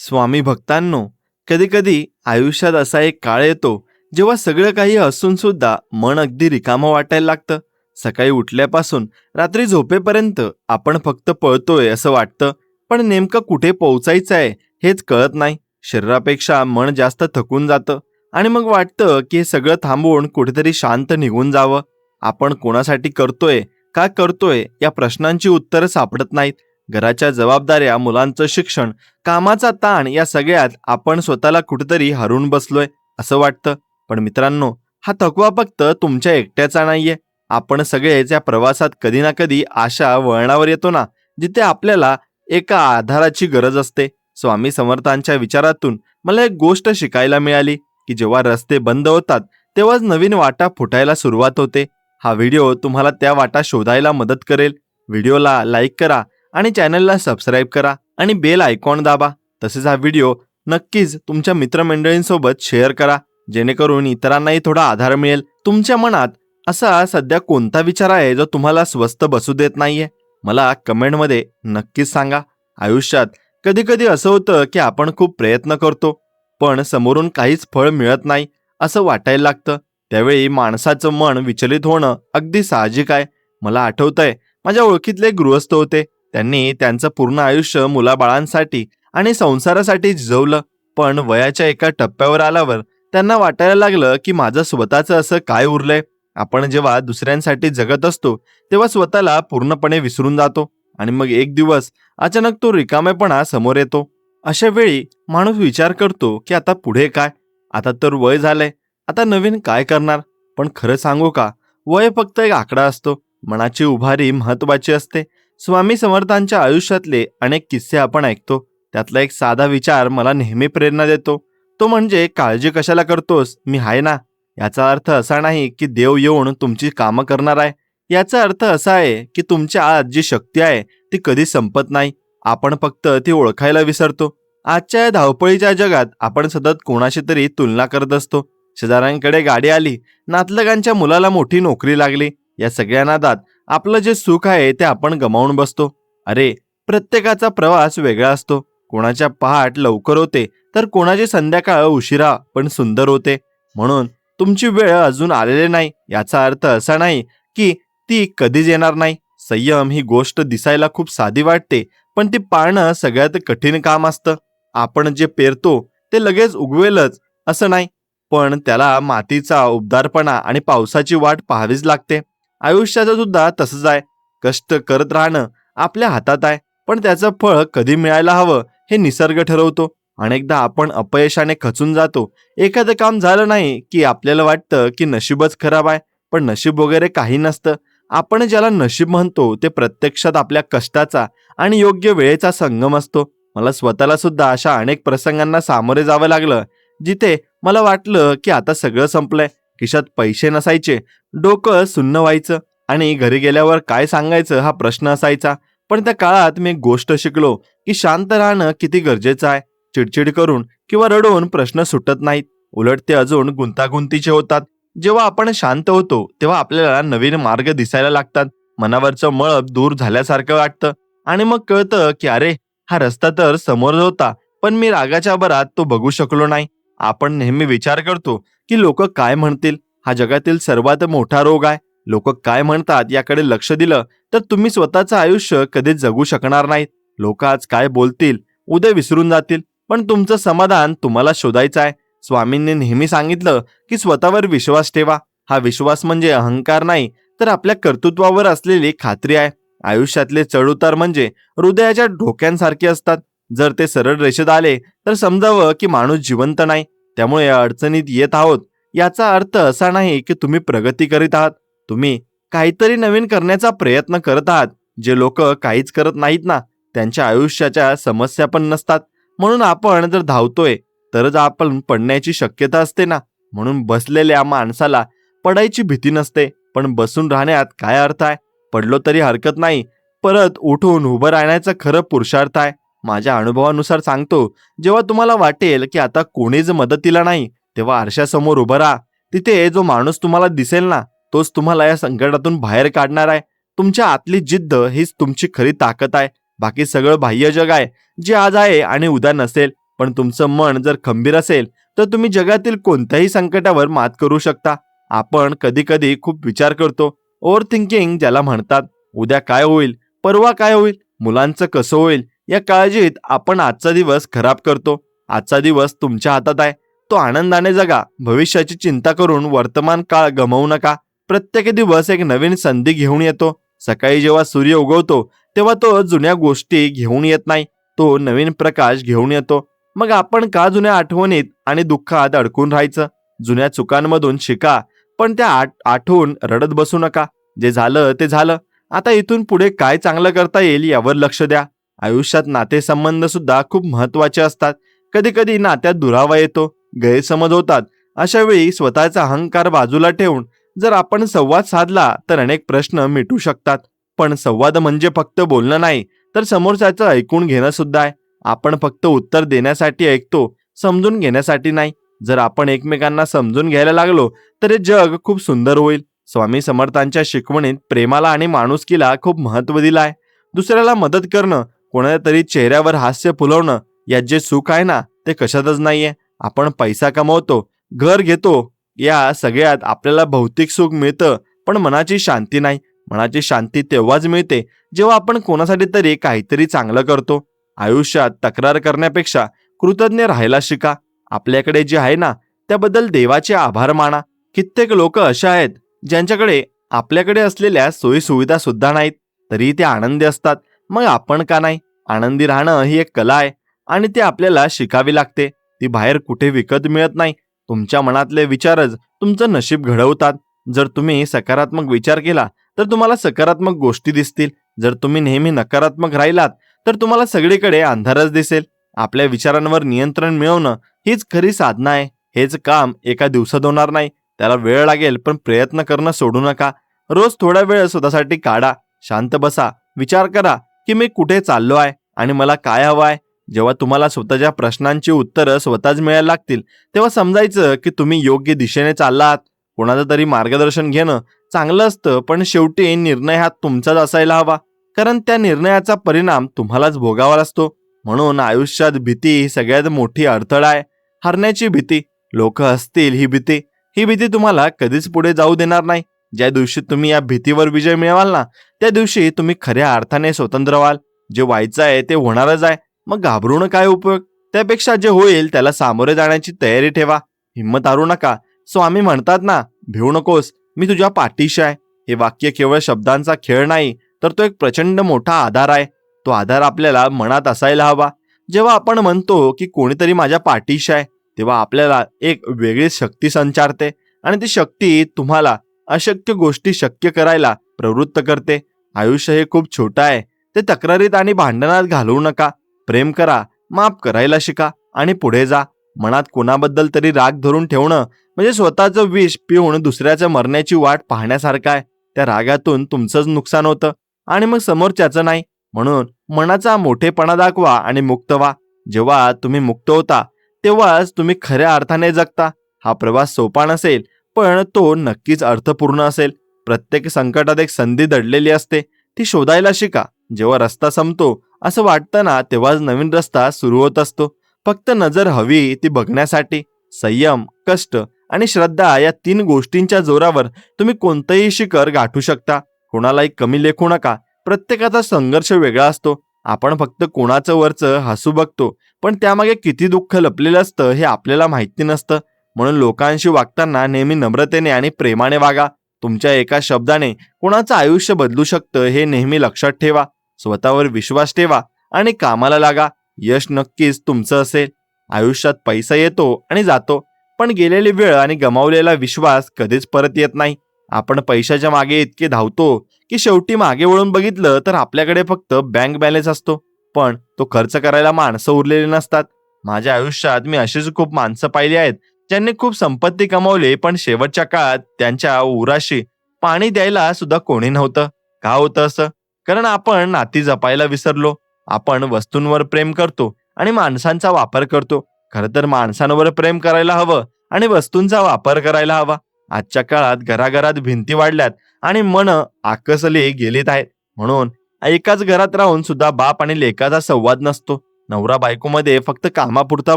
स्वामी भक्तांनो, कधी-कधी आयुष्यात असा एक काळ येतो, जेव्हा सगळं काही असून सुद्धा मन अगदी रिकामं वाटायला लागतं. सकाळी उठल्यापासून रात्री झोपेपर्यंत आपण फक्त पळतोय असं वाटतं, पण नेमकं कुठे पोहोचायचं आहे हेच कळत नाही. शरीरापेक्षा मन जास्त थकून जातं आणि मग वाटतं की हे सगळं थांबवून कुठेतरी शांत निघून जावं. आपण कोणासाठी करतोय, का करतोय या प्रश्नांची उत्तरं सापडत नाहीत. घराच्या जबाबदाऱ्या, मुलांचं शिक्षण, कामाचा ताण या सगळ्यात आपण स्वतःला कुठेतरी हरवून बसलोय असं वाटतं. पण मित्रांनो, हा थकवा फक्त तुमच्या एकट्याचा नाहीये. आपण सगळेच या प्रवासात कधी ना कधी अशा वळणावर येतो ना, जिथे आपल्याला एका आधाराची गरज असते. स्वामी समर्थांच्या विचारातून मला एक गोष्ट शिकायला मिळाली की जेव्हा रस्ते बंद होतात तेव्हाच नवीन वाटा फुटायला सुरुवात होते. हा व्हिडिओ तुम्हाला त्या वाटा शोधायला मदत करेल. व्हिडिओला लाईक करा आणि चॅनलला सबस्क्राईब करा आणि बेल आयकॉन दाबा. तसेच हा व्हिडिओ नक्कीच तुमच्या मित्रमंडळींसोबत शेअर करा, जेणेकरून इतरांनाही थोडा आधार मिळेल. तुमच्या मनात असा सध्या कोणता विचार आहे जो तुम्हाला स्वस्थ बसू देत नाहीये? मला कमेंटमध्ये नक्कीच सांगा. आयुष्यात कधी कधी असं होतं की आपण खूप प्रयत्न करतो, पण समोरून काहीच फळ मिळत नाही असं वाटायला लागतं. त्यावेळी माणसाचं मन विचलित होणं अगदी साहजिक आहे. मला आठवतंय, माझ्या ओळखीतले गृहस्थ होते. त्यांनी त्यांचं पूर्ण आयुष्य मुलाबाळांसाठी आणि संसारासाठी झिजवलं, पण वयाच्या एका टप्प्यावर आल्यावर त्यांना वाटायला लागलं की माझं स्वतःचं असं काय उरलंय. आपण जेव्हा दुसऱ्यांसाठी जगत असतो तेव्हा स्वतःला पूर्णपणे विसरून जातो आणि मग एक दिवस अचानक तो रिकामेपणा समोर येतो. अशा वेळी माणूस विचार करतो की आता पुढे काय? आता तर वय झालंय, आता नवीन काय करणार? पण खरं सांगू का, वय फक्त एक आकडा असतो. मनाची उभारी महत्वाची असते. स्वामी समर्थांच्या आयुष्यातले अनेक किस्से आपण ऐकतो. त्यातला एक साधा विचार मला नेहमी प्रेरणा देतो. तो म्हणजे, काळजी कशाला करतोस, मी आहे ना. याचा अर्थ असा नाही की देव येऊन तुमची कामं करणार आहे. याचा अर्थ असा आहे की तुमच्या आत जी शक्ती आहे ती कधी संपत नाही. आपण फक्त ती ओळखायला विसरतो. आजच्या या धावपळीच्या जगात आपण सतत कोणाशी तरी तुलना करत असतो. शेजाऱ्यांकडे गाडी आली, नातलगांच्या मुलाला मोठी नोकरी लागली, या सगळ्या नादात आपलं जे सुख आहे ते आपण गमावून बसतो. अरे, प्रत्येकाचा प्रवास वेगळा असतो. कोणाच्या पहाट लवकर होते तर कोणाची संध्याकाळ उशिरा पण सुंदर होते. म्हणून तुमची वेळ अजून आलेली नाही याचा अर्थ असा नाही की ती कधीच येणार नाही. संयम ही गोष्ट दिसायला खूप साधी वाटते, पण ती पाळणं सगळ्यात कठीण काम असतं. आपण जे पेरतो ते लगेच उगवेलच असं नाही, पण त्याला मातीचा उबदारपणा आणि पावसाची वाट पाहावीच लागते. आयुष्याचं सुद्धा तसंच आहे. कष्ट करत राहणं आपल्या हातात आहे, पण त्याचं फळ कधी मिळायला हवं हे निसर्ग ठरवतो. अनेकदा आपण अपयशाने खचून जातो. एखादं काम झालं नाही की आपल्याला वाटतं की नशीबच खराब आहे, पण नशीब वगैरे काही नसतं. आपण ज्याला नशीब म्हणतो ते प्रत्यक्षात आपल्या कष्टाचा आणि योग्य वेळेचा संगम असतो. मला स्वतःला सुद्धा अशा अनेक प्रसंगांना सामोरे जावं लागलं, जिथे मला वाटलं की आता सगळं संपलंय. खिशात पैसे नसायचे, डोकं सुन्न व्हायचं आणि घरी गेल्यावर काय सांगायचं हा प्रश्न असायचा. पण त्या काळात मी एक गोष्ट शिकलो की शांत राहणं किती गरजेचं आहे. चिडचिड करून किंवा रडून प्रश्न सुटत नाहीत, उलट ते अजून गुंतागुंतीचे होतात. जेव्हा आपण शांत होतो तेव्हा आपल्याला नवीन मार्ग दिसायला लागतात. मनावरचं मळब दूर झाल्यासारखं वाटतं आणि मग कळतं की अरे, हा रस्ता तर समोर होता, पण मी रागाच्या भरात तो बघू शकलो नाही. आपण नेहमी विचार करतो की लोक काय म्हणतील. हा जगातील सर्वात मोठा रोग आहे. लोक काय म्हणतात याकडे लक्ष दिलं तर तुम्ही स्वतःचं आयुष्य कधीच जगू शकणार नाहीत. लोक आज काय बोलतील उद्या विसरून जातील, पण तुमचं समाधान तुम्हाला शोधायचं आहे. स्वामींनी नेहमी सांगितलं की स्वतःवर विश्वास ठेवा. हा विश्वास म्हणजे अहंकार नाही, तर आपल्या कर्तृत्वावर असलेली खात्री आहे. आयुष्यातले चढउतार म्हणजे हृदयाच्या ढोक्यांसारखे असतात. जर ते सरळ रेषेत आले तर समजावं की माणूस जिवंत नाही. त्यामुळे या अडचणीत येत आहोत याचा अर्थ असा नाही की तुम्ही प्रगती करीत आहात. तुम्ही काहीतरी नवीन करण्याचा प्रयत्न करत आहात. जे लोक काहीच करत नाहीत ना, त्यांच्या आयुष्याच्या समस्या पण नसतात. म्हणून आपण जर धावतोय तरच आपण पडण्याची शक्यता असते ना. म्हणून बसलेल्या माणसाला पडायची भीती नसते, पण बसून राहण्यात काय अर्थ आहे? पडलो तरी हरकत नाही, परत उठून उभं राहण्याचा खरं पुरुषार्थ आहे. माझ्या अनुभवानुसार सांगतो, जेव्हा तुम्हाला वाटेल की आता कोणीच मदतीला नाही, तेव्हा आरशासमोर उभं राहा. तिथे जो माणूस तुम्हाला दिसेल ना, तोच तुम्हाला या संकटातून बाहेर काढणार आहे. तुमच्या आतली जिद्द हीच तुमची खरी ताकद आहे. बाकी सगळं बाह्य जग आहे, जे आज आहे आणि उद्या नसेल. पण तुमचं मन जर खंबीर असेल तर तुम्ही जगातील कोणत्याही संकटावर मात करू शकता. आपण कधी कधी खूप विचार करतो, ओव्हर थिंकिंग ज्याला म्हणतात. उद्या काय होईल, परवा काय होईल, मुलांचं कसं होईल, या काळजीत आपण आजचा दिवस खराब करतो. आजचा दिवस तुमच्या हातात आहे, तो आनंदाने जगा. भविष्याची चिंता करून वर्तमान काळ गमावू नका. प्रत्येक दिवस एक नवीन संधी घेऊन येतो. सकाळी जेव्हा सूर्य उगवतो तेव्हा तो जुन्या गोष्टी घेऊन येत नाही, तो नवीन प्रकाश घेऊन येतो. मग आपण का जुन्या आठवणीत आणि दुःखात अडकून राहायचं? जुन्या चुकांमधून शिका, पण त्या आठवून रडत बसू नका. जे झालं ते झालं. आता इथून पुढे काय चांगलं करता येईल यावर लक्ष द्या. आयुष्यात नातेसंबंध सुद्धा खूप महत्वाचे असतात. कधी कधी नात्यात दुरावा येतो, गैरसमज होतात. अशा वेळी स्वतःचा अहंकार बाजूला ठेवून जर आपण संवाद साधला तर अनेक प्रश्न मिटू शकतात. पण संवाद म्हणजे फक्त बोलणं नाही, तर समोरच्याचं ऐकून घेणं सुद्धा आहे. आपण फक्त उत्तर देण्यासाठी ऐकतो, समजून घेण्यासाठी नाही. जर आपण एकमेकांना समजून घ्यायला लागलो तर हे जग खूप सुंदर होईल. स्वामी समर्थांच्या शिकवणीत प्रेमाला आणि माणुसकीला खूप महत्त्व दिलं आहे. दुसऱ्याला मदत करणं, कोणाच्या तरी चेहऱ्यावर हास्य फुलवणं, यात जे सुख आहे ना ते कशातच नाहीये. आपण पैसा कमवतो, घर घेतो, या सगळ्यात आपल्याला भौतिक सुख मिळतं, पण मनाची शांती नाही. मनाची शांती तेव्हाच मिळते जेव्हा आपण कोणासाठी तरी काहीतरी चांगलं करतो. आयुष्यात तक्रार करण्यापेक्षा कृतज्ञ राहायला शिका. आपल्याकडे जे आहे ना त्याबद्दल देवाचे आभार माना. कित्येक लोक अशा आहेत ज्यांच्याकडे आपल्याकडे असलेल्या सोयी सुविधा सुद्धा नाहीत, तरी ते आनंदी असतात. मग आपण का नाही? आनंदी राहणं ही एक कला आहे आणि ती आपल्याला शिकावी लागते. ती बाहेर कुठे विकत मिळत नाही. तुमच्या मनातले विचारच तुमचं नशीब घडवतात. जर तुम्ही सकारात्मक विचार केला तर तुम्हाला सकारात्मक गोष्टी दिसतील. जर तुम्ही नेहमी नकारात्मक राहिलात तर तुम्हाला सगळीकडे अंधारच दिसेल. आपल्या विचारांवर नियंत्रण मिळवणं हीच खरी साधना आहे. हेच काम एका दिवसात होणार नाही, त्याला वेळ लागेल, पण प्रयत्न करणं सोडू नका. रोज थोडा वेळ स्वतःसाठी काढा. शांत बसा, विचार करा की मी कुठे चाललो आहे आणि मला काय हवं आहे. जेव्हा तुम्हाला स्वतःच्या प्रश्नांची उत्तरं स्वतःच मिळायला लागतील तेव्हा समजायचं की तुम्ही योग्य दिशेने चालला आहात. कोणाचं तरी मार्गदर्शन घेणं चांगलं असतं, पण शेवटी निर्णय हा तुमचाच असायला हवा, कारण त्या निर्णयाचा परिणाम तुम्हालाच भोगावा लागतो. म्हणून आयुष्यात भीती ही सगळ्यात मोठी अडथळा आहे. हरण्याची भीती, लोक हसतील ही भीती, ही भीती तुम्हाला कधीच पुढे जाऊ देणार नाही. ज्या दिवशी तुम्ही या भीतीवर विजय मिळवाल ना, त्या दिवशी तुम्ही खऱ्या अर्थाने स्वतंत्र व्हाल. जे व्हायचं आहे ते होणारच आहे, मग घाबरून काय उपयोग? त्यापेक्षा जे होईल त्याला सामोरे जाण्याची तयारी ठेवा. हिंमत हारू नका. स्वामी म्हणतात ना, भिवू नकोस, मी तुझ्या पाठीशी आहे. हे वाक्य केवळ शब्दांचा खेळ नाही, तर तो एक प्रचंड मोठा आधार आहे. तो आधार आपल्याला मनात असायला हवा. जेव्हा आपण म्हणतो की कोणीतरी माझ्या पाठीशी आहे, तेव्हा आपल्याला एक वेगळी शक्ती संचारते आणि ती शक्ती तुम्हाला अशक्य गोष्टी शक्य करायला प्रवृत्त करते. आयुष्य हे खूप छोटं आहे, ते तक्रारीत आणि भांडणात घालवू नका. प्रेम करा, माफ करायला शिका आणि पुढे जा. मनात कोणाबद्दल तरी राग धरून ठेवणं म्हणजे स्वतःचं विष पिऊन दुसऱ्याच्या मरण्याची वाट पाहण्यासारखं आहे. त्या रागातून तुमचंच नुकसान होतं आणि मग समोरच्याचं नाही. म्हणून मनाचा मोठेपणा दाखवा आणि मुक्त व्हा. जेव्हा तुम्ही मुक्त होता तेव्हाच तुम्ही खऱ्या अर्थाने जगता. हा प्रवास सोपा नसेल, पण तो नक्कीच अर्थपूर्ण असेल. प्रत्येक संकटात एक संधी दडलेली असते, ती शोधायला शिका. जेव्हा रस्ता संपतो असं वाटतं ना, तेव्हाच नवीन रस्ता सुरू होत असतो. फक्त नजर हवी ती बघण्यासाठी. संयम, कष्ट आणि श्रद्धा या 3 गोष्टींच्या जोरावर तुम्ही कोणतंही शिखर गाठू शकता. कोणालाही कमी लेखू नका. प्रत्येकाचा संघर्ष वेगळा असतो. आपण फक्त कोणाचं वरचं हसू बघतो, पण त्यामागे किती दुःख लपलेलं असतं हे आपल्याला माहिती नसतं. म्हणून लोकांशी वागताना नेहमी नम्रतेने आणि प्रेमाने वागा. तुमच्या एका शब्दाने कोणाचं आयुष्य बदलू शकतं हे नेहमी लक्षात ठेवा. स्वतःवर विश्वास ठेवा आणि कामाला लागा. यश नक्कीच तुमचं असेल. आयुष्यात पैसा येतो आणि जातो, पण गेलेली वेळ आणि गमावलेला विश्वास कधीच परत येत नाही. आपण पैशाच्या मागे इतके धावतो की शेवटी मागे वळून बघितलं तर आपल्याकडे फक्त बँक बॅलन्स असतो, पण तो खर्च करायला माणसं उरलेली नसतात. माझ्या आयुष्यात मी अशीच खूप माणसं पाहिली आहेत ज्यांनी खूप संपत्ती कमावली, पण शेवटच्या काळात त्यांच्या उराशी पाणी द्यायला सुद्धा कोणी नव्हतं. का होतं असं? कारण आपण नाती जपायला विसरलो. आपण वस्तूंवर प्रेम करतो आणि माणसांचा वापर करतो. खरं तर माणसांवर प्रेम करायला हवं आणि वस्तूंचा वापर करायला हवा. आजच्या काळात घराघरात भिंती वाढल्यात आणि मन आकसली गेलीत आहेत. म्हणून एकाच घरात राहून सुद्धा बाप आणि लेकाचा संवाद नसतो. नवरा बायकोमध्ये फक्त कामापुरता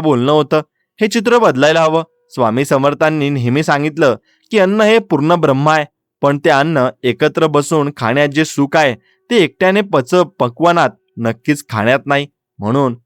बोलणं होतं. हे चित्र बदलायला हवं. स्वामी समर्थांनी नेहमी सांगितलं की अन्न हे पूर्ण ब्रह्म आहे, पण ते अन्न एकत्र बसून खाण्यात जे सुख आहे ते एकट्याने पकवानात, नक्कीच खाण्यात नाही. म्हणून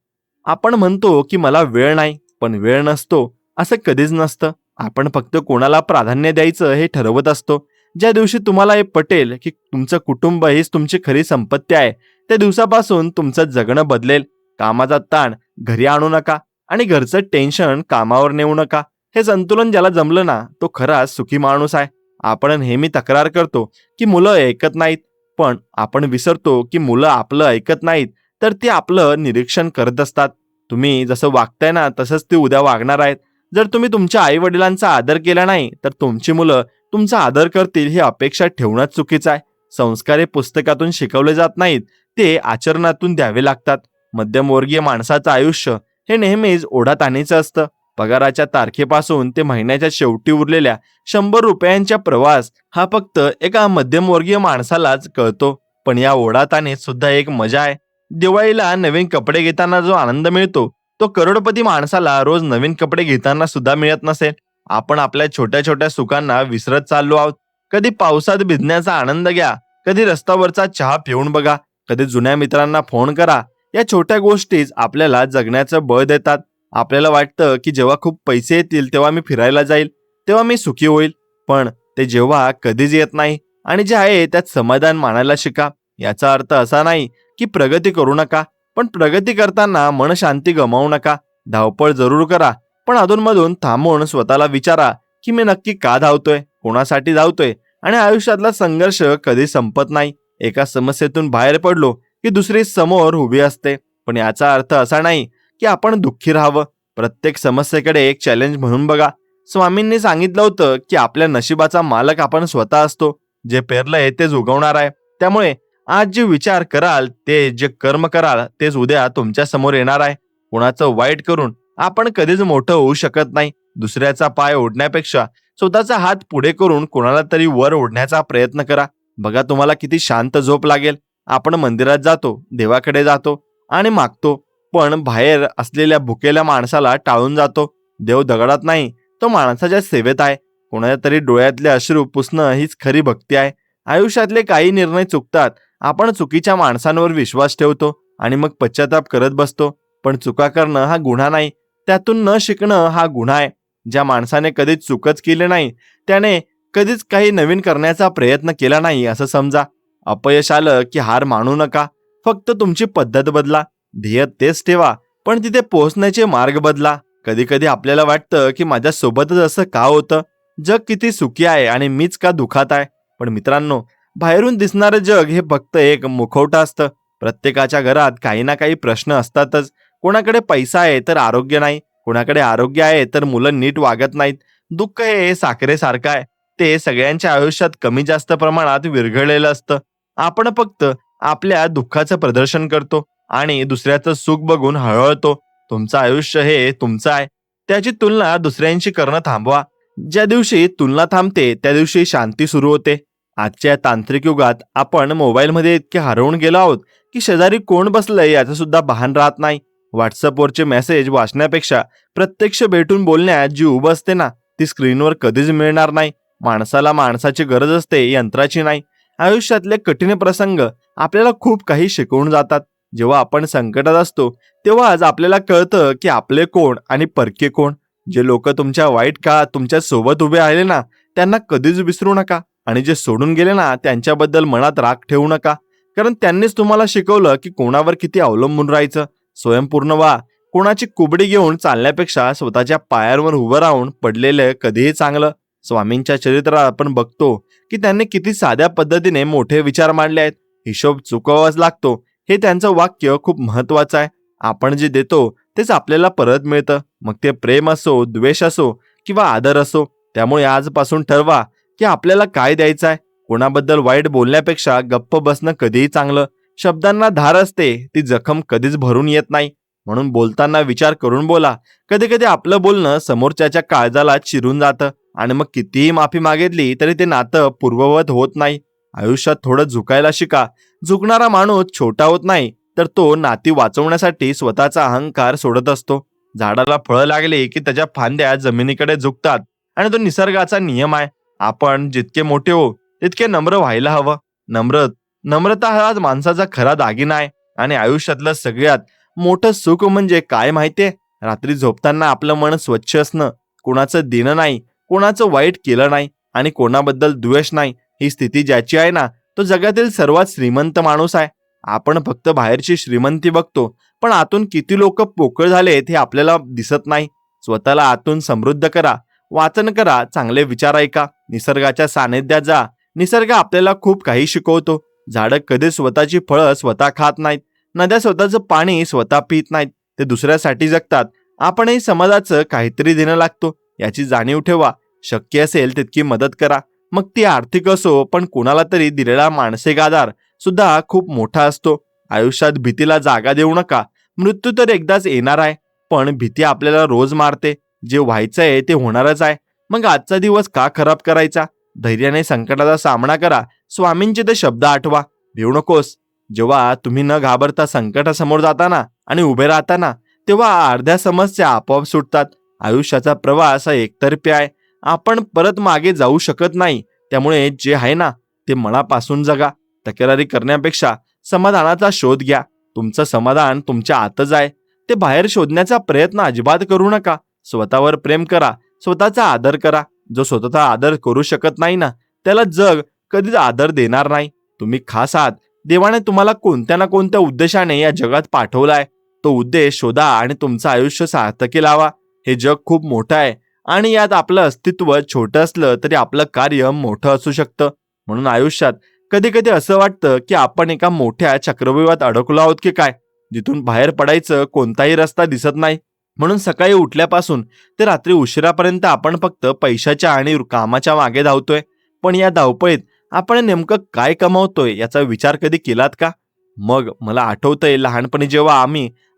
आपण म्हणतो की मला वेळ नाही, पण वेळ नसतो असं कधीच नसतं. आपण फक्त कोणाला प्राधान्य द्यायचं हे ठरवत असतो. ज्या दिवशी तुम्हाला हे पटेल की तुमचं कुटुंब हीच तुमची खरी संपत्ती आहे, त्या दिवसापासून तुमचं जगणं बदलेल. कामाचा ताण घरी आणू नका आणि घरचं टेन्शन कामावर नेऊ नका. हे संतुलन ज्याला जमलं ना, तो खरा सुखी माणूस आहे. आपण नेहमी तक्रार करतो की मुलं ऐकत नाहीत, पण आपण विसरतो की मुलं आपलं ऐकत नाहीत, तर ते आपलं निरीक्षण करत असतात. तुम्ही जसं वागताय ना, तसंच ते उद्या वागणार आहेत. जर तुम्ही तुमच्या आई वडिलांचा आदर केला नाही, तर तुमची मुलं तुमचा आदर करतील ही अपेक्षा ठेवणंच चुकीचं आहे. संस्कार हे पुस्तकातून शिकवले जात नाहीत, ते आचरणातून द्यावे लागतात. मध्यमवर्गीय माणसाचं आयुष्य हे नेहमीच ओढाताणीचं असतं. पगाराच्या तारखेपासून ते महिन्याच्या शेवटी उरलेल्या 100 रुपयांचा प्रवास हा फक्त एका मध्यमवर्गीय माणसालाच कळतो. पण या ओढाताणीत सुद्धा एक मजा आहे. दिवाळीला नवीन कपडे घेताना जो आनंद मिळतो, तो करोडपती माणसाला रोज नवीन कपडे घेताना सुद्धा मिळत नसेल. आपण आपल्या छोट्या छोट्या सुखांना विसरत चाललो आहोत. कधी पावसात भिजण्याचा आनंद घ्या, कधी रस्त्यावरचा चहा पिऊन बघा, कधी जुन्या मित्रांना फोन करा. या छोट्या गोष्टीच आपल्याला जगण्याचं बळ देतात. आपल्याला वाटतं की जेव्हा खूप पैसे येतील तेव्हा मी फिरायला जाईल, तेव्हा मी सुखी होईल. पण ते जेव्हा कधीच येत नाही, आणि जे आहे त्यात समाधान मानायला शिका. याचा अर्थ असा नाही की प्रगती करू नका, पण प्रगती करताना मनशांती गमावू नका. धावपळ जरूर करा, पण अधूनमधून थांबून स्वतःला विचारा की मी नक्की का धावतोय, कोणासाठी धावतोय. आणि आयुष्यातला संघर्ष कधी संपत नाही. एका समस्येतून बाहेर पडलो की दुसरी समोर उभी असते. पण याचा अर्थ असा नाही की आपण दुःखी राहावं. प्रत्येक समस्येकडे एक चॅलेंज म्हणून बघा. स्वामींनी सांगितलं होतं की आपल्या नशिबाचा मालक आपण स्वतः असतो. जे पेरलंय तेच उगवणार आहे. त्यामुळे आज जे विचार कराल, ते जे कर्म कराल, तेच उद्या तुमच्या समोर येणार आहे. कोणाचं वाईट करून आपण कधीच मोठं होऊ शकत नाही. दुसऱ्याचा पाय ओढण्यापेक्षा स्वतःचा हात पुढे करून कोणाला तरी वर ओढण्याचा प्रयत्न करा. बघा तुम्हाला किती शांत झोप लागेल. आपण मंदिरात जातो, देवाकडे जातो आणि मागतो, पण बाहेर असलेल्या भुकेल्या माणसाला टाळून जातो. देव दगडात नाही, तो माणसाच्या सेवेत आहे. कोणाच्या तरी डोळ्यातले अश्रू पुसणं हीच खरी भक्ती आहे. आयुष्यातले काही निर्णय चुकतात. आपण चुकीच्या माणसांवर विश्वास ठेवतो आणि मग पश्चाताप करत बसतो. पण चुका करणं हा गुन्हा नाही, त्यातून न शिकणं हा गुन्हा आहे. ज्या माणसाने कधीच चुकच केली नाही, त्याने कधीच काही नवीन करण्याचा प्रयत्न केला नाही असं समजा. अपयश आलं की हार मानू नका. फक्त तुमची पद्धत बदला. ध्येय तेच ठेवा, पण तिथे पोहोचण्याचे मार्ग बदला. कधी कधी आपल्याला वाटतं की माझ्या सोबतच असं का होतं, जग किती सुखी आहे आणि मीच का दुखात आहे. पण मित्रांनो, बाहेरून दिसणारं जग हे फक्त एक मुखवटा असतं. प्रत्येकाच्या घरात काही ना काही प्रश्न असतातच. कोणाकडे पैसा आहे तर आरोग्य नाही, कोणाकडे आरोग्य आहे तर मुलं नीट वागत नाहीत. दुःख हे साखरेसारखं आहे, ते सगळ्यांच्या आयुष्यात कमी जास्त प्रमाणात विरघळलेलं असतं. आपण फक्त आपल्या दुःखाचं प्रदर्शन करतो आणि दुसऱ्याचं सुख बघून हळहळतो. तुमचं आयुष्य हे तुमचं आहे, त्याची तुलना दुसऱ्यांशी करणं थांबवा. ज्या दिवशी तुलना थांबते त्या दिवशी शांती सुरू होते. आजच्या तांत्रिक युगात आपण मोबाईलमध्ये इतके हरवून गेलो आहोत की शेजारी कोण बसलंय याचं सुद्धा भान राहत नाही. व्हॉट्सअपवरचे मेसेज वाचण्यापेक्षा प्रत्यक्ष भेटून बोलण्यात जी ऊब असते ना, ती स्क्रीनवर कधीच मिळणार नाही. माणसाला माणसाची गरज असते, यंत्राची नाही. आयुष्यातले कठीण प्रसंग आपल्याला खूप काही शिकवून जातात. जेव्हा आपण संकटात असतो तेव्हाच आपल्याला कळतं की आपले कोण आणि परके कोण. जे लोक तुमच्या वाईट काळात तुमच्या सोबत उभे राहिले ना, त्यांना कधीच विसरू नका. आणि जे सोडून गेले ना, त्यांच्याबद्दल मनात राग ठेवू नका. कारण त्यांनीच तुम्हाला शिकवलं की कोणावर किती अवलंबून राहायचं. स्वयंपूर्ण व्हा. कोणाची कुबडी घेऊन चालण्यापेक्षा स्वतःच्या पायावर उभं राहून पडलेलं कधीही चांगलं. स्वामींच्या चरित्रात आपण बघतो की त्यांनी किती साध्या पद्धतीने मोठे विचार मांडले आहेत. हिशोब चुकवावाच लागतो, हे त्यांचं वाक्य खूप महत्वाचं आहे. आपण जे देतो तेच आपल्याला परत मिळतं. मग ते प्रेम असो, द्वेष असो किंवा आदर असो. त्यामुळे आजपासून ठरवा की आपल्याला काय द्यायचं आहे. कोणाबद्दल वाईट बोलण्यापेक्षा गप्प बसणं कधीही चांगलं. शब्दांना धार असते, ती जखम कधीच भरून येत नाही. म्हणून बोलताना विचार करून बोला. कधी कधी आपलं बोलणं समोरच्याच्या काळजाला चिरून जातं आणि मग कितीही माफी मागितली तरी ते नातं पूर्ववत होत नाही. आयुष्यात थोडं झुकायला शिका. झुकणारा माणूस छोटा होत नाही, तर तो नाती वाचवण्यासाठी स्वतःचा अहंकार सोडत असतो. झाडाला फळं लागली की त्याच्या फांद्या जमिनीकडे झुकतात आणि तो निसर्गाचा नियम आहे. आपण जितके मोठे हो तितके नम्र व्हायला हवं. नम्र नम्रता हा माणसाचा खरा दागिना आहे. आणि आयुष्यातलं सगळ्यात मोठं सुख म्हणजे काय माहितीये? रात्री झोपताना आपलं मन स्वच्छ असणं, कोणाचं देणं नाही, कोणाचं वाईट केलं नाही आणि कोणाबद्दल द्वेष नाही. ही स्थिती ज्याची आहे ना, तो जगातील सर्वात श्रीमंत माणूस आहे. आपण फक्त बाहेरची श्रीमंती बघतो, पण आतून किती लोक पोकळ झालेत हे आपल्याला दिसत नाही. स्वतःला आतून समृद्ध करा, वाचन करा, चांगले विचार ऐका, निसर्गाच्या सानिध्यात जा. निसर्ग आपल्याला खूप काही शिकवतो. झाडं कधी स्वतःची फळं स्वतः खात नाहीत. नद्या स्वतःचं पाणी स्वतः पित नाहीत. ते दुसऱ्यासाठी जगतात. आपणही समाजाचं काहीतरी देणं लागतो याची जाणीव ठेवा. शक्य असेल तितकी मदत करा. मग ती आर्थिक असो, पण कोणाला तरी दिलेला मानसिक आधार सुद्धा खूप मोठा असतो. आयुष्यात भीतीला जागा देऊ नका. मृत्यू तर एकदाच येणार आहे, पण भीती आपल्याला रोज मारते. जे व्हायचंय ते होणारच आहे. मग आजचा दिवस का खराब करायचा? धैर्याने संकटाचा सामना करा. स्वामींचे ते शब्द आठवा, भिवू नकोस. जेव्हा तुम्ही न घाबरता संकटासमोर जाताना आणि उभे राहताना, तेव्हा अर्ध्या समस्या आपोआप सुटतात. आयुष्याचा प्रवास हा एकतर्फी आहे. आपण परत मागे जाऊ शकत नाही. त्यामुळे जे आहे ना ते मनापासून जगा. तक्रारी करण्यापेक्षा समाधानाचा शोध घ्या. तुमचं समाधान तुमच्या आतच आहे. ते बाहेर शोधण्याचा प्रयत्न अजिबात करू नका. स्वतःवर प्रेम करा, स्वतःचा आदर करा. जो स्वतःचा आदर करू शकत नाही ना, त्याला जग कधीच आदर देणार नाही. तुम्ही खास आहात. देवाने तुम्हाला कोणत्या ना कोणत्या उद्देशाने या जगात पाठवलाय. तो उद्देश शोधा आणि तुमचं आयुष्य सार्थकी लावा. हे जग खूप मोठं आहे आणि यात आपलं अस्तित्व छोटं असलं तरी आपलं कार्य मोठं असू शकतं. म्हणून आयुष्यात कधी कधी असं वाटतं की आपण एका मोठ्या चक्रव्यूहात अडकलो आहोत की काय, जिथून बाहेर पडायचं कोणताही रस्ता दिसत नाही. म्हणून सकाळी उठल्यापासून ते रात्री उशिरापर्यंत आपण फक्त पैशाच्या आणि कामाच्या मागे धावतोय. पण या धावपळीत आपण नेमकं काय कमावतोय याचा विचार कधी केलात का? मग मला आठवतंय लहानपणी जेव्हा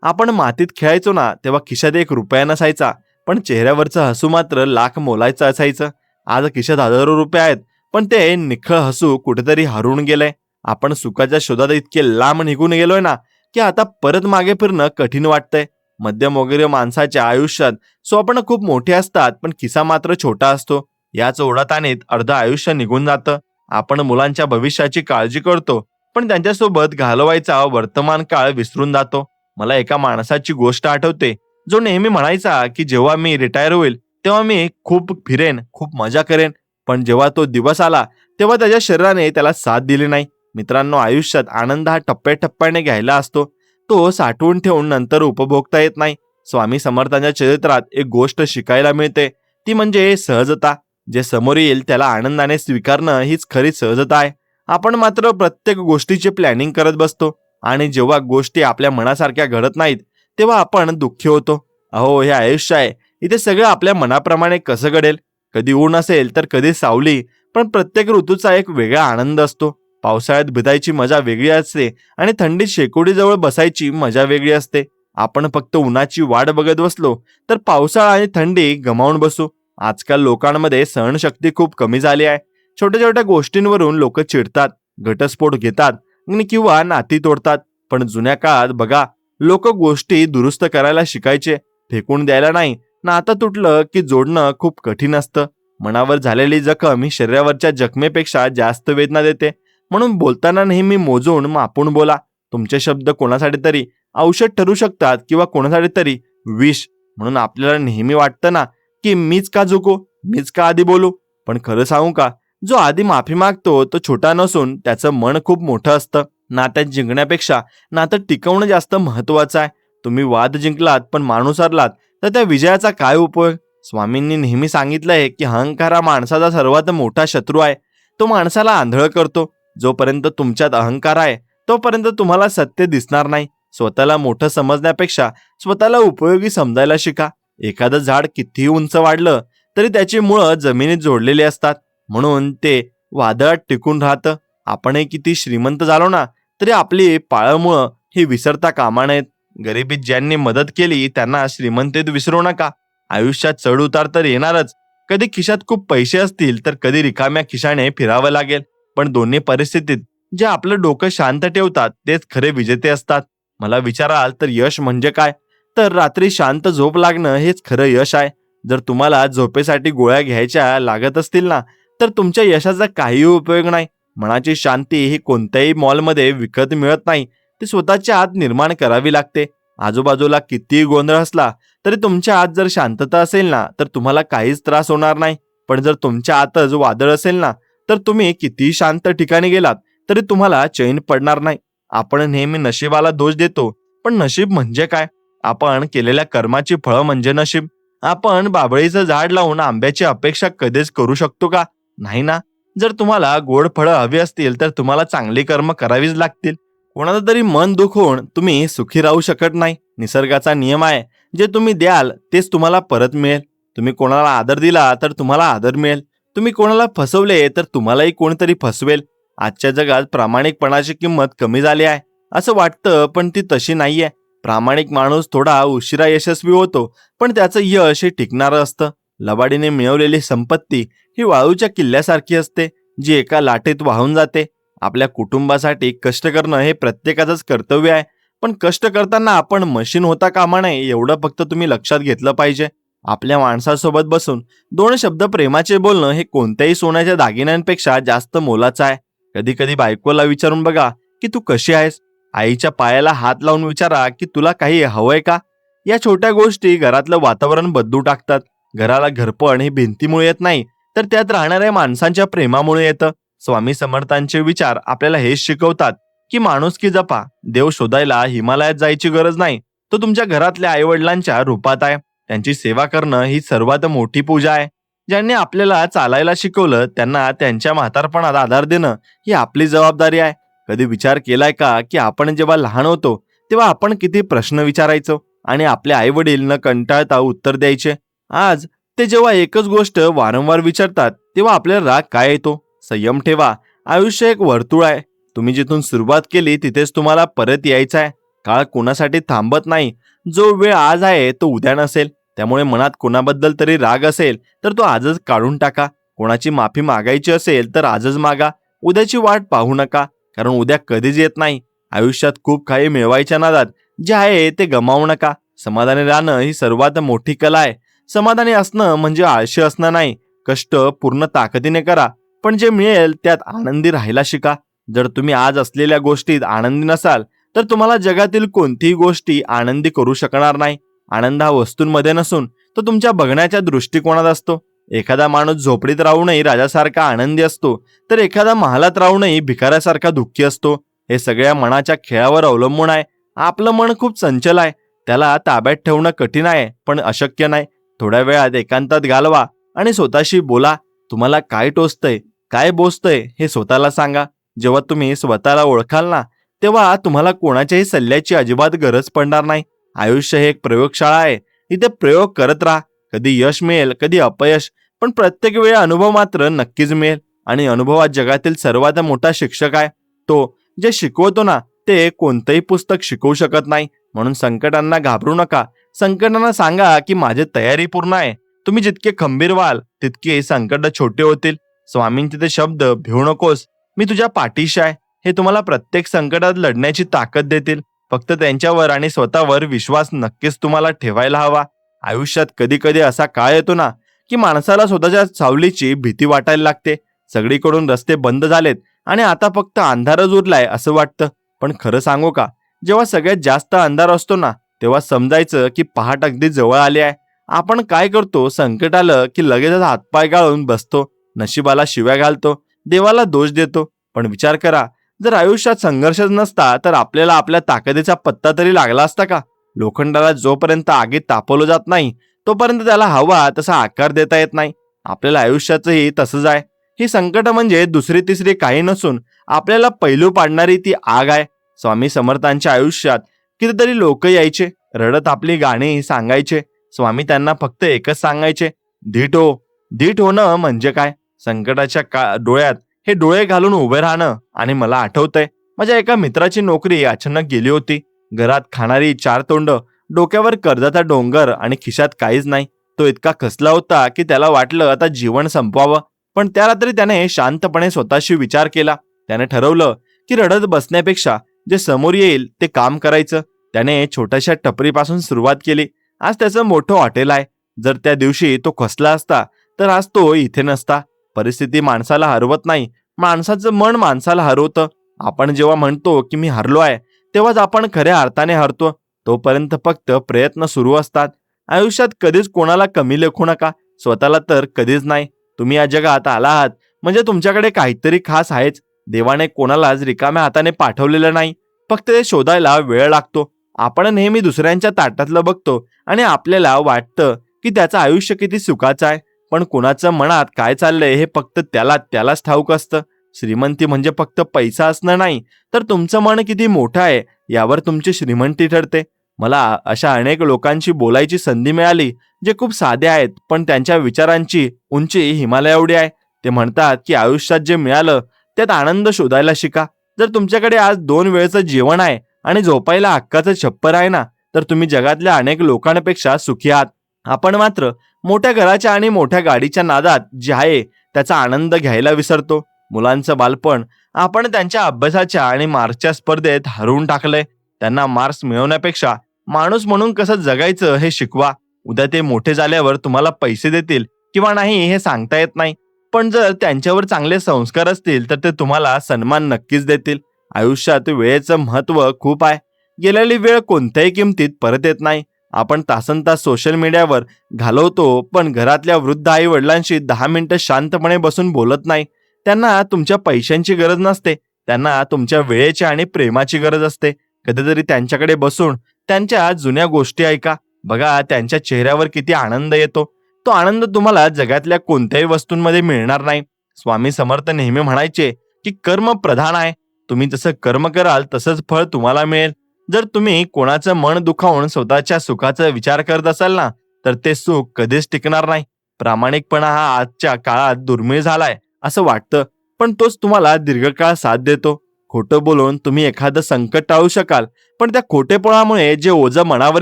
आपण मातीत खेळायचो ना, तेव्हा खिशात 1 रुपया नसायचा, पण चेहऱ्यावरचं हसू मात्र लाख मोलायचं असायचं. आज खिशात हजारो रुपये आहेत, पण ते निखळ हसू कुठेतरी हरवून गेलंय. आपण सुखाच्या शोधात इतके लांब निघून गेलोय ना, की आता परत मागे फिरणं कठीण वाटतंय. मध्यम वगैरे माणसाच्या आयुष्यात स्वप्न खूप मोठे असतात, पण खिसा मात्र छोटा असतो. याच ओढाताणीत अर्ध आयुष्य निघून जातं. आपण मुलांच्या भविष्याची काळजी करतो, पण त्यांच्यासोबत घालवायचा वर्तमान काळ विसरून जातो. मला एका माणसाची गोष्ट आठवते, जो नेहमी म्हणायचा की जेव्हा मी रिटायर होईल तेव्हा मी खूप फिरेन, खूप मजा करेन. पण जेव्हा तो दिवस आला तेव्हा त्याच्या शरीराने त्याला साथ दिली नाही. मित्रांनो, आयुष्यात आनंद हा टप्प्याटप्प्याने घ्यायला असतो. तो साठवून ठेवून नंतर उपभोगता येत नाही. स्वामी समर्थांच्या चरित्रात एक गोष्ट शिकायला मिळते, ती म्हणजे सहजता. जे समोर येईल त्याला आनंदाने स्वीकारणं हीच खरी सहजता आहे. आपण मात्र प्रत्येक गोष्टीची प्लॅनिंग करत बसतो आणि जेव्हा गोष्टी आपल्या मनासारख्या घडत नाहीत तेव्हा आपण दुःखी होतो. अहो, हे आयुष्य आहे, इथे सगळं आपल्या मनाप्रमाणे कसं घडेल? कधी ऊन असेल तर कधी सावली, पण प्रत्येक ऋतूचा एक वेगळा आनंद असतो. पावसाळ्यात भिजायची मजा वेगळी असते आणि थंडीत शेकोटीजवळ बसायची मजा वेगळी असते. आपण फक्त उन्हाची वाट बघत बसलो तर पावसाळा आणि थंडी गमावून बसू. आजकाल लोकांमध्ये सहनशक्ती खूप कमी झाली आहे. छोट्या छोट्या गोष्टींवरून लोक चिडतात, घटस्फोट घेतात आणि किंवा नाती तोडतात. पण जुन्या काळात बघा, लोक गोष्टी दुरुस्त करायला शिकायचे, फेकून द्यायला नाही. नातं तुटलं की जोडणं खूप कठीण असतं. मनावर झालेली जखम ही शरीरावरच्या जखमेपेक्षा जास्त वेदना देते. म्हणून बोलताना नेहमी मोजून मापून बोला. तुमचे शब्द कोणासाठी तरी औषध ठरू शकतात किंवा कोणासाठी तरी विष. म्हणून आपल्याला नेहमी वाटतं ना की मीच का झुकू, मीच का आधी बोलू. पण खरं सांगू का, जो आधी माफी मागतो तो छोटा नसून त्याचं मन खूप मोठं असतं. नात्यात जिंकण्यापेक्षा नातं टिकवणं जास्त महत्वाचं आहे. तुम्ही वाद जिंकलात पण माणूस हरलात तर त्या विजयाचा काय उपयोग? स्वामींनी नेहमी सांगितलंय की अहंकार हा माणसाचा सर्वात मोठा शत्रू आहे. तो माणसाला आंधळ करतो. जोपर्यंत तुमच्यात अहंकार आहे तोपर्यंत तुम्हाला सत्य दिसणार नाही. स्वतःला मोठं समजण्यापेक्षा स्वतःला उपयोगी समजायला शिका. एखादं झाड कितीही उंच वाढलं तरी त्याची मुळं जमिनीत जोडलेली असतात, म्हणून ते वादळात टिकून राहतं. आपणही किती श्रीमंत झालो ना तरी आपली पाळमुळं ही विसरता कामा नयेत. गरिबीत ज्यांनी मदत केली त्यांना श्रीमंतीत विसरू नका. आयुष्यात चढ उतार तर येणारच. कधी खिशात खूप पैसे असतील तर कधी रिकाम्या खिशाने फिरावं लागेल. पण दोन्ही परिस्थितीत जे आपलं डोकं शांत ठेवतात तेच खरे विजेते असतात. मला विचाराल तर यश म्हणजे काय, तर रात्री शांत झोप लागणं हेच खरं यश आहे. जर तुम्हाला झोपेसाठी गोळ्या घ्यायच्या लागत असतील ना, तर तुमच्या यशाचा काही उपयोग नाही. मनाची शांती ही कोणत्याही मॉलमध्ये विकत मिळत नाही, ती स्वतःच्या आत निर्माण करावी लागते. आजूबाजूला कितीही गोंधळ असला तरी तुमच्या आत जर शांतता असेल ना, तर तुम्हाला काहीच त्रास होणार नाही. पण जर तुमच्या आतच वादळ असेल ना, तर तुम्ही कितीही शांत ठिकाणी गेलात तरी तुम्हाला चैन पडणार नाही. आपण नेहमी नशिबाला दोष देतो, पण नशीब म्हणजे काय? आपण केलेल्या कर्माची फळं म्हणजे नशीब. आपण बाभळीचं झाड लावून आंब्याची अपेक्षा कधीच करू शकतो का? नाही ना. जर तुम्हाला गोड फळं हवी असतील तर तुम्हाला चांगली कर्म करावीच लागतील. कोणाचं तरी मन दुखवून तुम्ही सुखी राहू शकत नाही. निसर्गाचा नियम आहे, जे तुम्ही द्याल तेच तुम्हाला परत मिळेल. तुम्ही कोणाला आदर दिला तर तुम्हाला आदर मिळेल. तुम्ही कोणाला फसवले तर तुम्हालाही कोणीतरी फसवेल. आजच्या जगात प्रामाणिकपणाची किंमत कमी झाली आहे असं वाटतं, पण ती तशी नाहीये. प्रामाणिक माणूस थोडा उशिरा यशस्वी होतो, पण त्याचं यश हे टिकणारं असतं. लबाडीने मिळवलेली संपत्ती ही वाळूच्या किल्ल्यासारखी असते, जी एका लाटेत वाहून जाते. आपल्या कुटुंबासाठी कष्ट करणं हे प्रत्येकाचंच कर्तव्य आहे, पण कष्ट करताना आपण मशीन होता कामा नये एवढं फक्त तुम्ही लक्षात घेतलं पाहिजे. आपल्या माणसासोबत बसून दोन शब्द प्रेमाचे बोलणं हे कोणत्याही सोन्याच्या दागिन्यांपेक्षा जास्त मोलाचं आहे. कधी कधी बायकोला विचारून बघा की तू कशी आहेस. आईच्या पायाला हात लावून विचारा की तुला काही हवंय का. या छोट्या गोष्टी घरातलं वातावरण बदलू टाकतात. घराला घरपण हे भिंतीमुळे येत नाही, तर त्यात राहणाऱ्या माणसांच्या प्रेमामुळे येतं. स्वामी समर्थांचे विचार आपल्याला हेच शिकवतात की माणुसकी जपा. देव शोधायला हिमालयात जायची गरज नाही, तो तुमच्या घरातल्या आईवडिलांच्या रूपात आहे. त्यांची सेवा करणं ही सर्वात मोठी पूजा आहे. ज्यांनी आपल्याला चालायला शिकवलं त्यांना त्यांच्या म्हातारपणात आधार देणं ही आपली जबाबदारी आहे. कधी विचार केलाय का की आपण जेव्हा लहान होतो तेव्हा आपण किती प्रश्न विचारायचो आणि आपले आई वडील न कंटाळता उत्तर द्यायचे. आज ते जेव्हा एकच गोष्ट वारंवार विचारतात तेव्हा आपल्याला राग काय येतो. संयम ठेवा. आयुष्य एक वर्तुळ आहे. तुम्ही जिथून सुरुवात केली तिथेच तुम्हाला परत यायचं आहे. काळ कोणासाठी थांबत नाही. जो वेळ आज आहे तो उद्या नसेल. त्यामुळे मनात कोणाबद्दल तरी राग असेल तर तो आजच काढून टाका. कोणाची माफी मागायची असेल तर आजच मागा. उद्याची वाट पाहू नका, कारण उद्या कधीच येत नाही. आयुष्यात खूप काही मिळवायच्या नादात जे आहे ते गमावू नका. समाधानी राहणं ही सर्वात मोठी कला आहे. समाधानी असणं म्हणजे आळशी असणं नाही. कष्ट पूर्ण ताकदीने करा, पण जे मिळेल त्यात आनंदी राहायला शिका. जर तुम्ही आज असलेल्या गोष्टीत आनंदी नसाल तर तुम्हाला जगातील कोणतीही गोष्टी आनंदी करू शकणार नाही. आनंद हा वस्तूंमध्ये नसून तो तुमच्या बघण्याच्या दृष्टिकोनात असतो. एखादा माणूस झोपडीत राहूनही राजासारखा आनंदी असतो, तर एखादा महालात राहूनही भिकाऱ्यासारखा दुःखी असतो. हे सगळ्या मनाच्या खेळावर अवलंबून आहे. आपलं मन खूप चंचल आहे. त्याला ताब्यात ठेवणं कठीण आहे, पण अशक्य नाही. थोड्या वेळात एकांतात घालवा आणि स्वतःशी बोला. तुम्हाला काय टोचतंय, काय बोचतंय हे स्वतःला सांगा. जेव्हा तुम्ही स्वतःला ओळखाल ना, तेव्हा तुम्हाला कोणाच्याही सल्ल्याची अजिबात गरज पडणार नाही. आयुष्य हे एक प्रयोगशाळा आहे. इथे प्रयोग करत राहा. कधी यश मिळेल, कधी अपयश, पण प्रत्येक वेळी अनुभव मात्र नक्कीच मिळेल. आणि अनुभवात जगातील सर्वात मोठा शिक्षक आहे. तो जे शिकवतो ना, ते कोणतंही पुस्तक शिकवू शकत नाही. म्हणून संकटांना घाबरू नका. संकटांना सांगा की माझी तयारी पूर्ण आहे. तुम्ही जितके खंबीर व्हाल तितके संकट छोटे होतील. स्वामींचे ते शब्द, भिवू नकोस, मी तुझ्या पाठीशी आहे, हे तुम्हाला प्रत्येक संकटात लढण्याची ताकद देतील. फक्त त्यांच्यावर आणि स्वतःवर विश्वास नक्कीच तुम्हाला ठेवायला हवा. आयुष्यात कधी कधी असा काळ येतो ना, की माणसाला स्वतःच्या सावलीची भीती वाटायला लागते. सगळीकडून रस्ते बंद झालेत आणि आता फक्त अंधारच उरलाय असं वाटतं. पण खरं सांगू का, जेव्हा सगळ्यात जास्त अंधार असतो ना, तेव्हा समजायचं की पहाट अगदी जवळ आली आहे. आपण काय करतो, संकट आलं की लगेचच हातपाय गाळून बसतो, नशिबाला शिव्या घालतो, देवाला दोष देतो. पण विचार करा, जर आयुष्यात संघर्षच नसता तर आपल्याला आपल्या ताकदीचा पत्ता तरी लागला असता का? लोखंडाला जोपर्यंत आगीत तापवलं जात नाही तोपर्यंत त्याला हवा तसा आकार देता येत नाही. आपल्याला आयुष्याचंही तसंच आहे. ही संकट म्हणजे दुसरी तिसरी काही नसून आपल्याला पैलू पाडणारी ती आग आहे. स्वामी समर्थांच्या आयुष्यात कितीतरी लोक यायचे, रडत आपली गाणी सांगायचे. स्वामी त्यांना फक्त एकच सांगायचे, धीट हो. धीट होणं म्हणजे काय? संकटाच्या डोळ्यात हे डोळे घालून उभे राहणं. आणि मला आठवतंय, माझ्या एका मित्राची नोकरी अचानक गेली होती. घरात खाणारी चार तोंड, डोक्यावर कर्जाचा डोंगर आणि खिशात काहीच नाही. तो इतका खसला होता की त्याला वाटलं आता जीवन संपवावं. पण त्या रात्री त्याने शांतपणे स्वतःशी विचार केला. त्याने ठरवलं की रडत बसण्यापेक्षा जे समोर येईल ते काम करायचं. त्याने छोट्याशा टपरीपासून सुरुवात केली. आज त्याचं मोठं हॉटेल आहे. जर त्या दिवशी तो खचला असता तर आज तो इथे नसता. परिस्थिती माणसाला हरवत नाही, माणसाचं मन माणसाला हरवतं. आपण जेव्हा म्हणतो की मी हरलो आहे, तेव्हाच आपण खऱ्या अर्थाने हरतो. तोपर्यंत फक्त प्रयत्न सुरू असतात. आयुष्यात कधीच कोणाला कमी लेखू नका, स्वतःला तर कधीच नाही. तुम्ही या जगात आला आहात म्हणजे तुमच्याकडे काहीतरी खास आहेच. देवाने कोणालाच रिकाम्या हाताने पाठवलेलं नाही, फक्त ते शोधायला वेळ लागतो. आपण नेहमी दुसऱ्यांच्या ताटातलं बघतो आणि आपल्याला वाटतं की त्याचं आयुष्य किती सुखाचं आहे. पण कुणाचं मनात काय चाललंय हे फक्त त्यालाच ठाऊक असतं. श्रीमंती म्हणजे फक्त पैसा असणं नाही, तर तुमचं मन किती मोठं आहे यावर तुमची श्रीमंती ठरते. मला अशा अनेक लोकांशी बोलायची संधी मिळाली जे खूप साधे आहेत, पण त्यांच्या विचारांची उंची हिमालय एवढी आहे. ते म्हणतात की आयुष्यात जे मिळालं त्यात आनंद शोधायला शिका. जर तुमच्याकडे आज 2 वेळचं जेवण आहे आणि झोपायला हक्काचं छप्पर आहे ना, तर तुम्ही जगातल्या अनेक लोकांपेक्षा सुखी आहात. आपण मात्र मोठ्या घराच्या आणि मोठ्या गाडीच्या नादात जे आहे त्याचा आनंद घ्यायला विसरतो. मुलांचं बालपण आपण त्यांच्या अभ्यासाच्या आणि मार्क्सच्या स्पर्धेत हरवून टाकलंय. त्यांना मार्क्स मिळवण्यापेक्षा माणूस म्हणून कसं जगायचं हे शिकवा. उद्या ते मोठे झाल्यावर तुम्हाला पैसे देतील किंवा नाही हे सांगता येत नाही, पण जर त्यांच्यावर चांगले संस्कार असतील तर ते तुम्हाला सन्मान नक्कीच देतील. आयुष्यात वेळेचं महत्त्व खूप आहे. गेलेली वेळ कोणत्याही किमतीत परत येत नाही. आपण तासनतास सोशल मीडियावर घालवतो, पण घरातल्या वृद्ध आई वडिलांशी 10 मिनिटं शांतपणे बसून बोलत नाही. त्यांना तुमच्या पैशांची गरज नसते, त्यांना तुमच्या वेळेची आणि प्रेमाची गरज असते. कधीतरी त्यांच्याकडे बसून त्यांच्या जुन्या गोष्टी ऐका. बघा त्यांच्या चेहऱ्यावर किती आनंद येतो. तो आनंद तुम्हाला जगातल्या कोणत्याही वस्तूंमध्ये मिळणार नाही. स्वामी समर्थ नेहमी म्हणायचे की कर्म प्रधान आहे. तुम्ही जसं कर्म कराल तसंच फळ तुम्हाला मिळेल. जर तुम्ही कोणाचं मन दुखावून स्वतःच्या सुखाचा विचार करत असाल ना, तर ते सुख कधीच टिकणार नाही. प्रामाणिकपणा हा आजच्या काळात दुर्मिळ झालाय असं वाटतं, पण तोच तुम्हाला दीर्घकाळ साथ देतो. खोटं बोलून तुम्ही एखादं संकट टाळू शकाल, पण त्या खोटेपणामुळे जे ओझं मनावर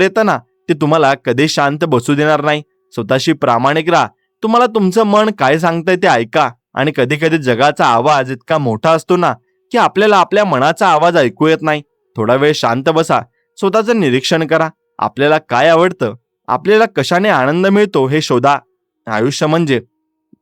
येतं ना, ते तुम्हाला कधी शांत बसू देणार नाही. स्वतःशी प्रामाणिक राहा. तुम्हाला तुमचं मन काय सांगतंय ते ऐका. आणि कधी कधी जगाचा आवाज इतका मोठा असतो ना, की आपल्याला आपल्या मनाचा आवाज ऐकू येत नाही. थोडा वेळ शांत बसा, स्वतःचं निरीक्षण करा. आपल्याला काय आवडतं, आपल्याला कशाने आनंद मिळतो हे शोधा. आयुष्य म्हणजे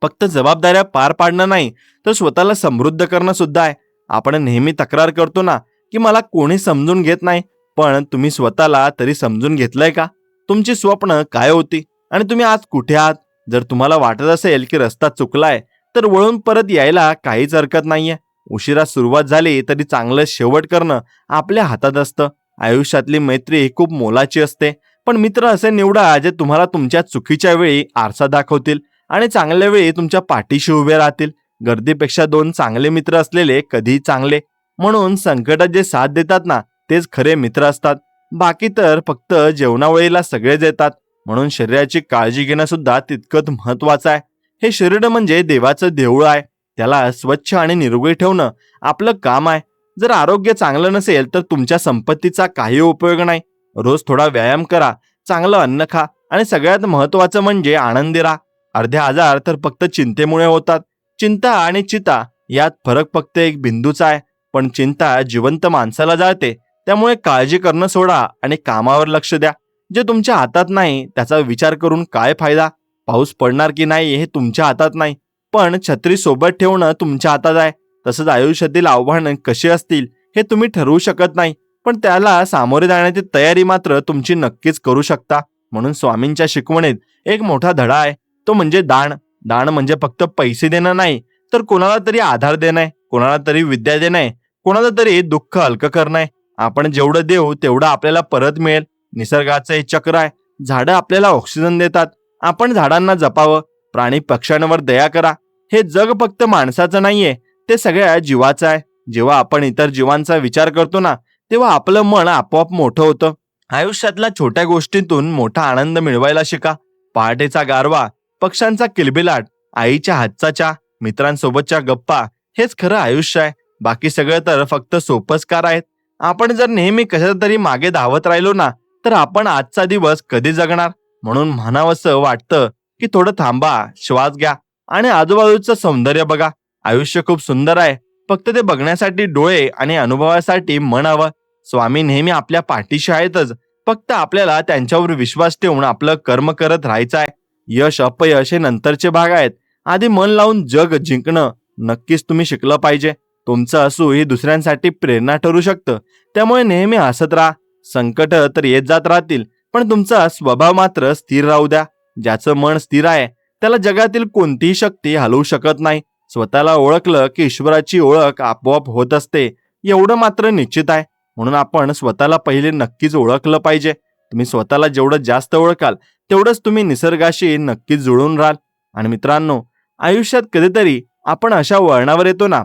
फक्त जबाबदाऱ्या पार पाडणं नाही, तर स्वतःला समृद्ध करणं सुद्धा आहे. आपण नेहमी तक्रार करतो ना की मला कोणी समजून घेत नाही, पण तुम्ही स्वतःला तरी समजून घेतलंय का? तुमची स्वप्न काय होती आणि तुम्ही आज कुठे आहात? जर तुम्हाला वाटत असेल की रस्ता चुकलाय, तर वळून परत यायला काहीच हरकत नाहीये. उशिरा सुरुवात झाली तरी चांगलं शेवट करणं आपल्या हातात असतं. आयुष्यातली मैत्री खूप मोलाची असते, पण मित्र असे निवडा जे तुम्हाला तुमच्या चुकीच्या वेळी आरसा दाखवतील आणि चांगल्या वेळी तुमच्या पाठीशी उभे राहतील. गर्दीपेक्षा 2 चांगले मित्र असलेले कधीही चांगले. म्हणून संकटात जे साथ देतात ना, तेच खरे मित्र असतात. बाकी तर फक्त जेवणावेळेला सगळेच येतात. म्हणून शरीराची काळजी घेणं सुद्धा तितकंच महत्वाचं आहे. हे शरीर म्हणजे देवाचं देऊळ आहे. त्याला स्वच्छ आणि निरोगी ठेवणं आपलं काम आहे. जर आरोग्य चांगलं नसेल तर तुमच्या संपत्तीचा काही उपयोग नाही. रोज थोडा व्यायाम करा, चांगलं अन्न खा आणि सगळ्यात महत्वाचं म्हणजे आनंदी राहा. अर्धे आजार तर फक्त चिंतेमुळे होतात. चिंता आणि चिता यात फरक फक्त एक बिंदूचा आहे. पण चिंता जिवंत माणसाला जाळते. त्यामुळे काळजी करणं सोडा आणि कामावर लक्ष द्या. जे तुमच्या हातात नाही त्याचा विचार करून काय फायदा? पाऊस पडणार की नाही हे तुमच्या हातात नाही, पण छत्री सोबत ठेवणं तुमच्या हातात आहे. तसंच आयुष्यातील आव्हानं कशी असतील हे तुम्ही ठरवू शकत नाही, पण त्याला सामोरे जाण्याची तयारी मात्र तुमची नक्कीच करू शकता. म्हणून स्वामींच्या शिकवणीत एक मोठा धडा आहे, तो म्हणजे दान. दान म्हणजे फक्त पैसे देणं नाही, तर कोणाला तरी आधार देणं आहे, कोणाला तरी विद्या देणं आहे, कोणाला तरी दुःख हलकं करणं आहे. आपण जेवढं देऊ तेवढं आपल्याला परत मिळेल. निसर्गाचं हे चक्र आहे. झाडं आपल्याला ऑक्सिजन देतात, आपण झाडांना जपावं. प्राणी पक्ष्यांवर दया करा. हे जग फक्त माणसाचं नाहीये, ते सगळ्या जीवाचं आहे. जेव्हा आपण इतर जीवांचा विचार करतो ना, तेव्हा आपलं मन आपोआप मोठं होतं. आयुष्यातल्या छोट्या गोष्टींतून मोठा आनंद मिळवायला शिका. पहाटेचा गारवा, पक्ष्यांचा किलबिलाट, आईच्या हातचा चहा, मित्रांसोबतच्या गप्पा, हेच खरं आयुष्य आहे. बाकी सगळं तर फक्त सोपस्कार आहेत. आपण जर नेहमी कशाला तरी मागे धावत राहिलो ना, तर आपण आजचा दिवस कधी जगणार? म्हणून म्हणावंसं वाटतं की थोडं थांबा, श्वास घ्या आणि आजूबाजूचं सौंदर्य बघा. आयुष्य खूप सुंदर आहे, फक्त ते बघण्यासाठी डोळे आणि अनुभवासाठी मन हवं. स्वामी नेहमी आपल्या पाठीशी आहेतच. फक्त आपल्याला त्यांच्यावर विश्वास ठेवून आपलं कर्म करत राहायचं आहे. यश अपयश हे नंतरचे भाग आहेत. आधी मन लावून जग जिंकणं नक्कीच तुम्ही शिकलं पाहिजे. तुमचं असू हे दुसऱ्यांसाठी प्रेरणा ठरू शकतं. त्यामुळे नेहमी हसत राहा. संकट तर येत जात राहतील, पण तुमचा स्वभाव मात्र स्थिर राहू द्या. ज्याचं मन स्थिर आहे त्याला जगातील कोणतीही शक्ती हलवू शकत नाही. स्वतःला ओळखलं की ईश्वराची ओळख आपोआप होत असते, एवढं मात्र निश्चित आहे. म्हणून आपण स्वतःला पहिले नक्कीच ओळखलं पाहिजे. तुम्ही स्वतःला जेवढं जास्त ओळखाल तेवढंच तुम्ही निसर्गाशी नक्कीच जुळून राहाल. आणि मित्रांनो, आयुष्यात कधीतरी आपण अशा वळणावर येतो ना,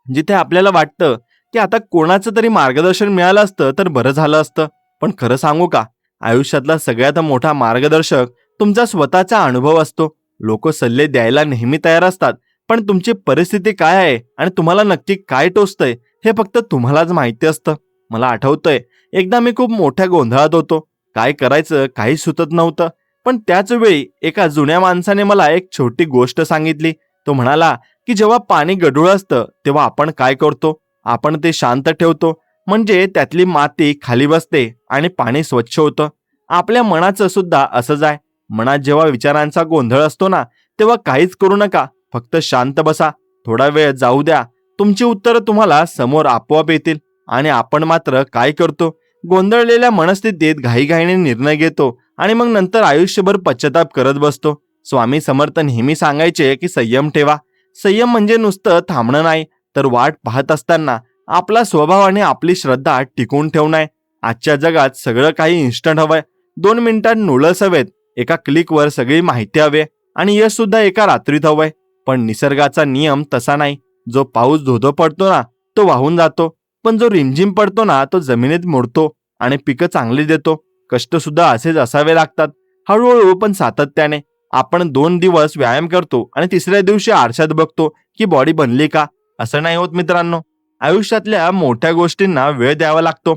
जिथे आपल्याला वाटतं की आता कोणाचं तरी मार्गदर्शन मिळालं असतं तर बरं झालं असतं. पण खरं सांगू का, आयुष्यातला सगळ्यात मोठा मार्गदर्शक तुमचा स्वतःचा अनुभव असतो. लोक सल्ले द्यायला नेहमी तयार असतात, पण तुमची परिस्थिती काय आहे आणि तुम्हाला नक्की काय टोचतंय हे फक्त तुम्हालाच माहिती असतं. मला आठवतंय, एकदा मी खूप मोठ्या गोंधळात होतो. काय करायचं काही सुचत नव्हतं. पण त्याच वेळी एका जुन्या माणसाने मला एक छोटी गोष्ट सांगितली. तो म्हणाला की जेव्हा पाणी गढूळ असतं तेव्हा आपण काय करतो, आपण ते शांत ठेवतो, म्हणजे त्यातली माती खाली बसते आणि पाणी स्वच्छ होतं. आपल्या मनाचं सुद्धा असंच आहे. मनात जेव्हा विचारांचा गोंधळ असतो ना, तेव्हा काहीच करू नका, फक्त शांत बसा. थोडा वेळ जाऊ द्या, तुमची उत्तरं तुम्हाला समोर आपोआप येतील. आणि आपण मात्र काय करतो, गोंधळलेल्या मनस्थितीत घाईघाईने निर्णय घेतो आणि मग नंतर आयुष्यभर पश्चाताप करत बसतो. स्वामी समर्थ नेहमी सांगायचे की संयम ठेवा. संयम म्हणजे नुसतं थांबणं नाही, तर वाट पाहत असताना आपला स्वभाव आणि आपली श्रद्धा टिकवून ठेवणं आहे. आजच्या जगात सगळं काही इन्स्टंट हवंय. 2 मिनिटात नूडल्स हवेत, एका क्लिकवर सगळी माहिती हवे आणि यश सुद्धा एका रात्रीत हवंय. पण निसर्गाचा नियम तसा नाही. जो पाऊस धोधो पडतो ना, तो वाहून जातो, पण जो रिमझिम पडतो ना, तो जमिनीत मोडतो आणि पिकं चांगली देतो. कष्ट सुद्धा असेच असावे लागतात, हळूहळू पण सातत्याने. आपण 2 दिवस व्यायाम करतो आणि तिसऱ्या दिवशी आरशात बघतो की बॉडी बनली का. असं नाही होत मित्रांनो. आयुष्यातल्या मोठ्या गोष्टींना वेळ द्यावा लागतो.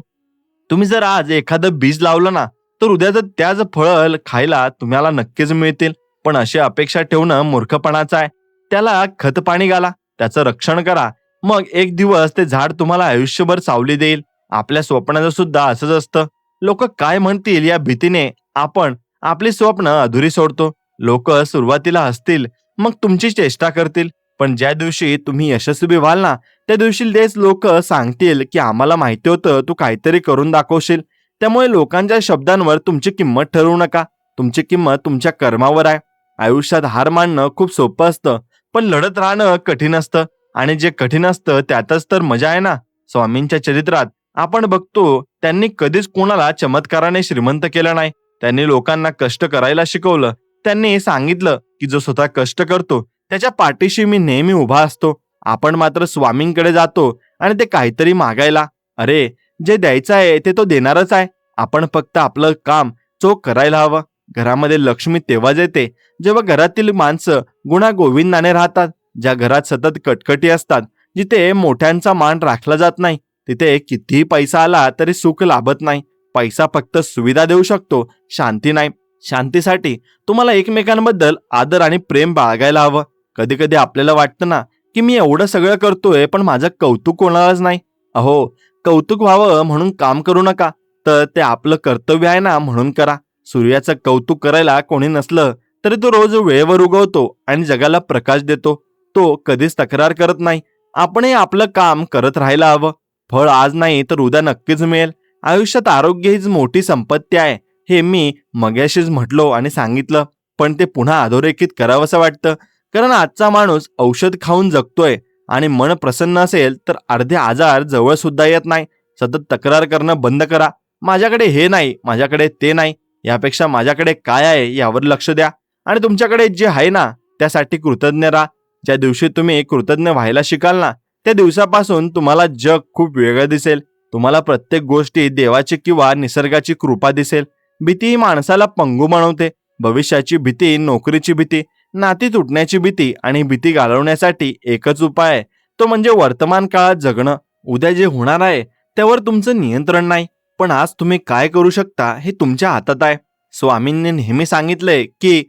तुम्ही जर आज एखादं बीज लावलं ना, तर उद्याचं त्याच फळं खायला तुम्हाला नक्कीच मिळतील. पण अशी अपेक्षा ठेवणं मूर्खपणाचं आहे. त्याला खत पाणी घाला, त्याचं रक्षण करा, मग एक दिवस ते झाड तुम्हाला आयुष्यभर सावली देईल. आपल्या स्वप्नाचं सुद्धा असंच असतं. लोक काय म्हणतील या भीतीने आपण आपली स्वप्न अधुरी सोडतो. लोक सुरुवातीला हसतील, मग तुमची चेष्टा करतील, पण ज्या दिवशी तुम्ही यशस्वी व्हाल ना, त्या दिवशी तेच लोक सांगतील की आम्हाला माहिती होतं तू काहीतरी करून दाखवशील. त्यामुळे लोकांच्या शब्दांवर तुमची किंमत ठरवू नका. तुमची किंमत तुमच्या कर्मावर आहे. आयुष्यात हार मानणं खूप सोपं असतं, पण लढत राहणं कठीण असतं. आणि जे कठीण असतं त्यातच तर मजा आहे ना. स्वामींच्या चरित्रात आपण बघतो, त्यांनी कधीच कोणाला चमत्काराने श्रीमंत केलं नाही. त्यांनी लोकांना कष्ट करायला शिकवलं. त्यांनी सांगितलं की जो स्वतः कष्ट करतो त्याच्या पाठीशी मी नेहमी उभा असतो. आपण मात्र स्वामींकडे जातो आणि ते काहीतरी मागायला. अरे, जे द्यायचं आहे ते तो देणारच आहे. आपण फक्त आपलं काम चोख करायला हवं. घरामध्ये लक्ष्मी तेव्हाच येते जेव्हा घरातील माणसं गुणागोविंदाने राहतात. ज्या घरात सतत कटकटी असतात, जिथे मोठ्यांचा मान राखला जात नाही, तिथे कितीही पैसा आला तरी सुख लाभत नाही. पैसा फक्त सुविधा देऊ शकतो, शांती नाही. शांतीसाठी तुम्हाला एकमेकांबद्दल आदर आणि प्रेम बाळगायला हवं. कधी कधी आपल्याला वाटतं ना की मी एवढं सगळं करतोय पण माझं कौतुक कोणालाच नाही. अहो, कौतुक व्हावं म्हणून काम करू नका, तर ते आपलं कर्तव्य आहे ना म्हणून करा. सूर्याचं कौतुक करायला कोणी नसलं तरी तो रोज वेळेवर उगवतो आणि जगाला प्रकाश देतो. तो कधीच तक्रार करत नाही. आपणही आपलं काम करत राहायला हवं. फळ आज नाही तर उद्या नक्कीच मिळेल. आयुष्यात आरोग्य हीच मोठी संपत्ती आहे, हे मी मगाशीच म्हटलो आणि सांगितलं, पण ते पुन्हा अधोरेखित करावंसं वाटतं. कारण आजचा माणूस औषध खाऊन जगतोय आणि मन प्रसन्न असेल तर अर्धे आजार जवळ सुद्धा येत नाही. सतत तक्रार करणं बंद करा. माझ्याकडे हे नाही, माझ्याकडे ते नाही, यापेक्षा माझ्याकडे काय आहे यावर लक्ष द्या. आणि तुमच्याकडे जे आहे ना त्यासाठी कृतज्ञ राहा. ज्या दिवशी तुम्ही कृतज्ञ व्हायला शिकाल ना, त्या दिवसापासून तुम्हाला जग खूप वेगळं दिसेल. तुम्हाला प्रत्येक गोष्टी देवाची किंवा निसर्गाची कृपा दिसेल. भीती ही माणसाला पंगू बनवते. भविष्याची भीती, नोकरीची भीती, नाती तुटण्याची भीती आणि भीती घालवण्यासाठी एकच उपाय आहे, तो म्हणजे वर्तमान काळात जगणं. उद्या जे होणार आहे त्यावर तुमचं नियंत्रण नाही, पण आज तुम्ही काय करू शकता हे तुमच्या हातात आहे. स्वामींनी नेहमी सांगितलंय की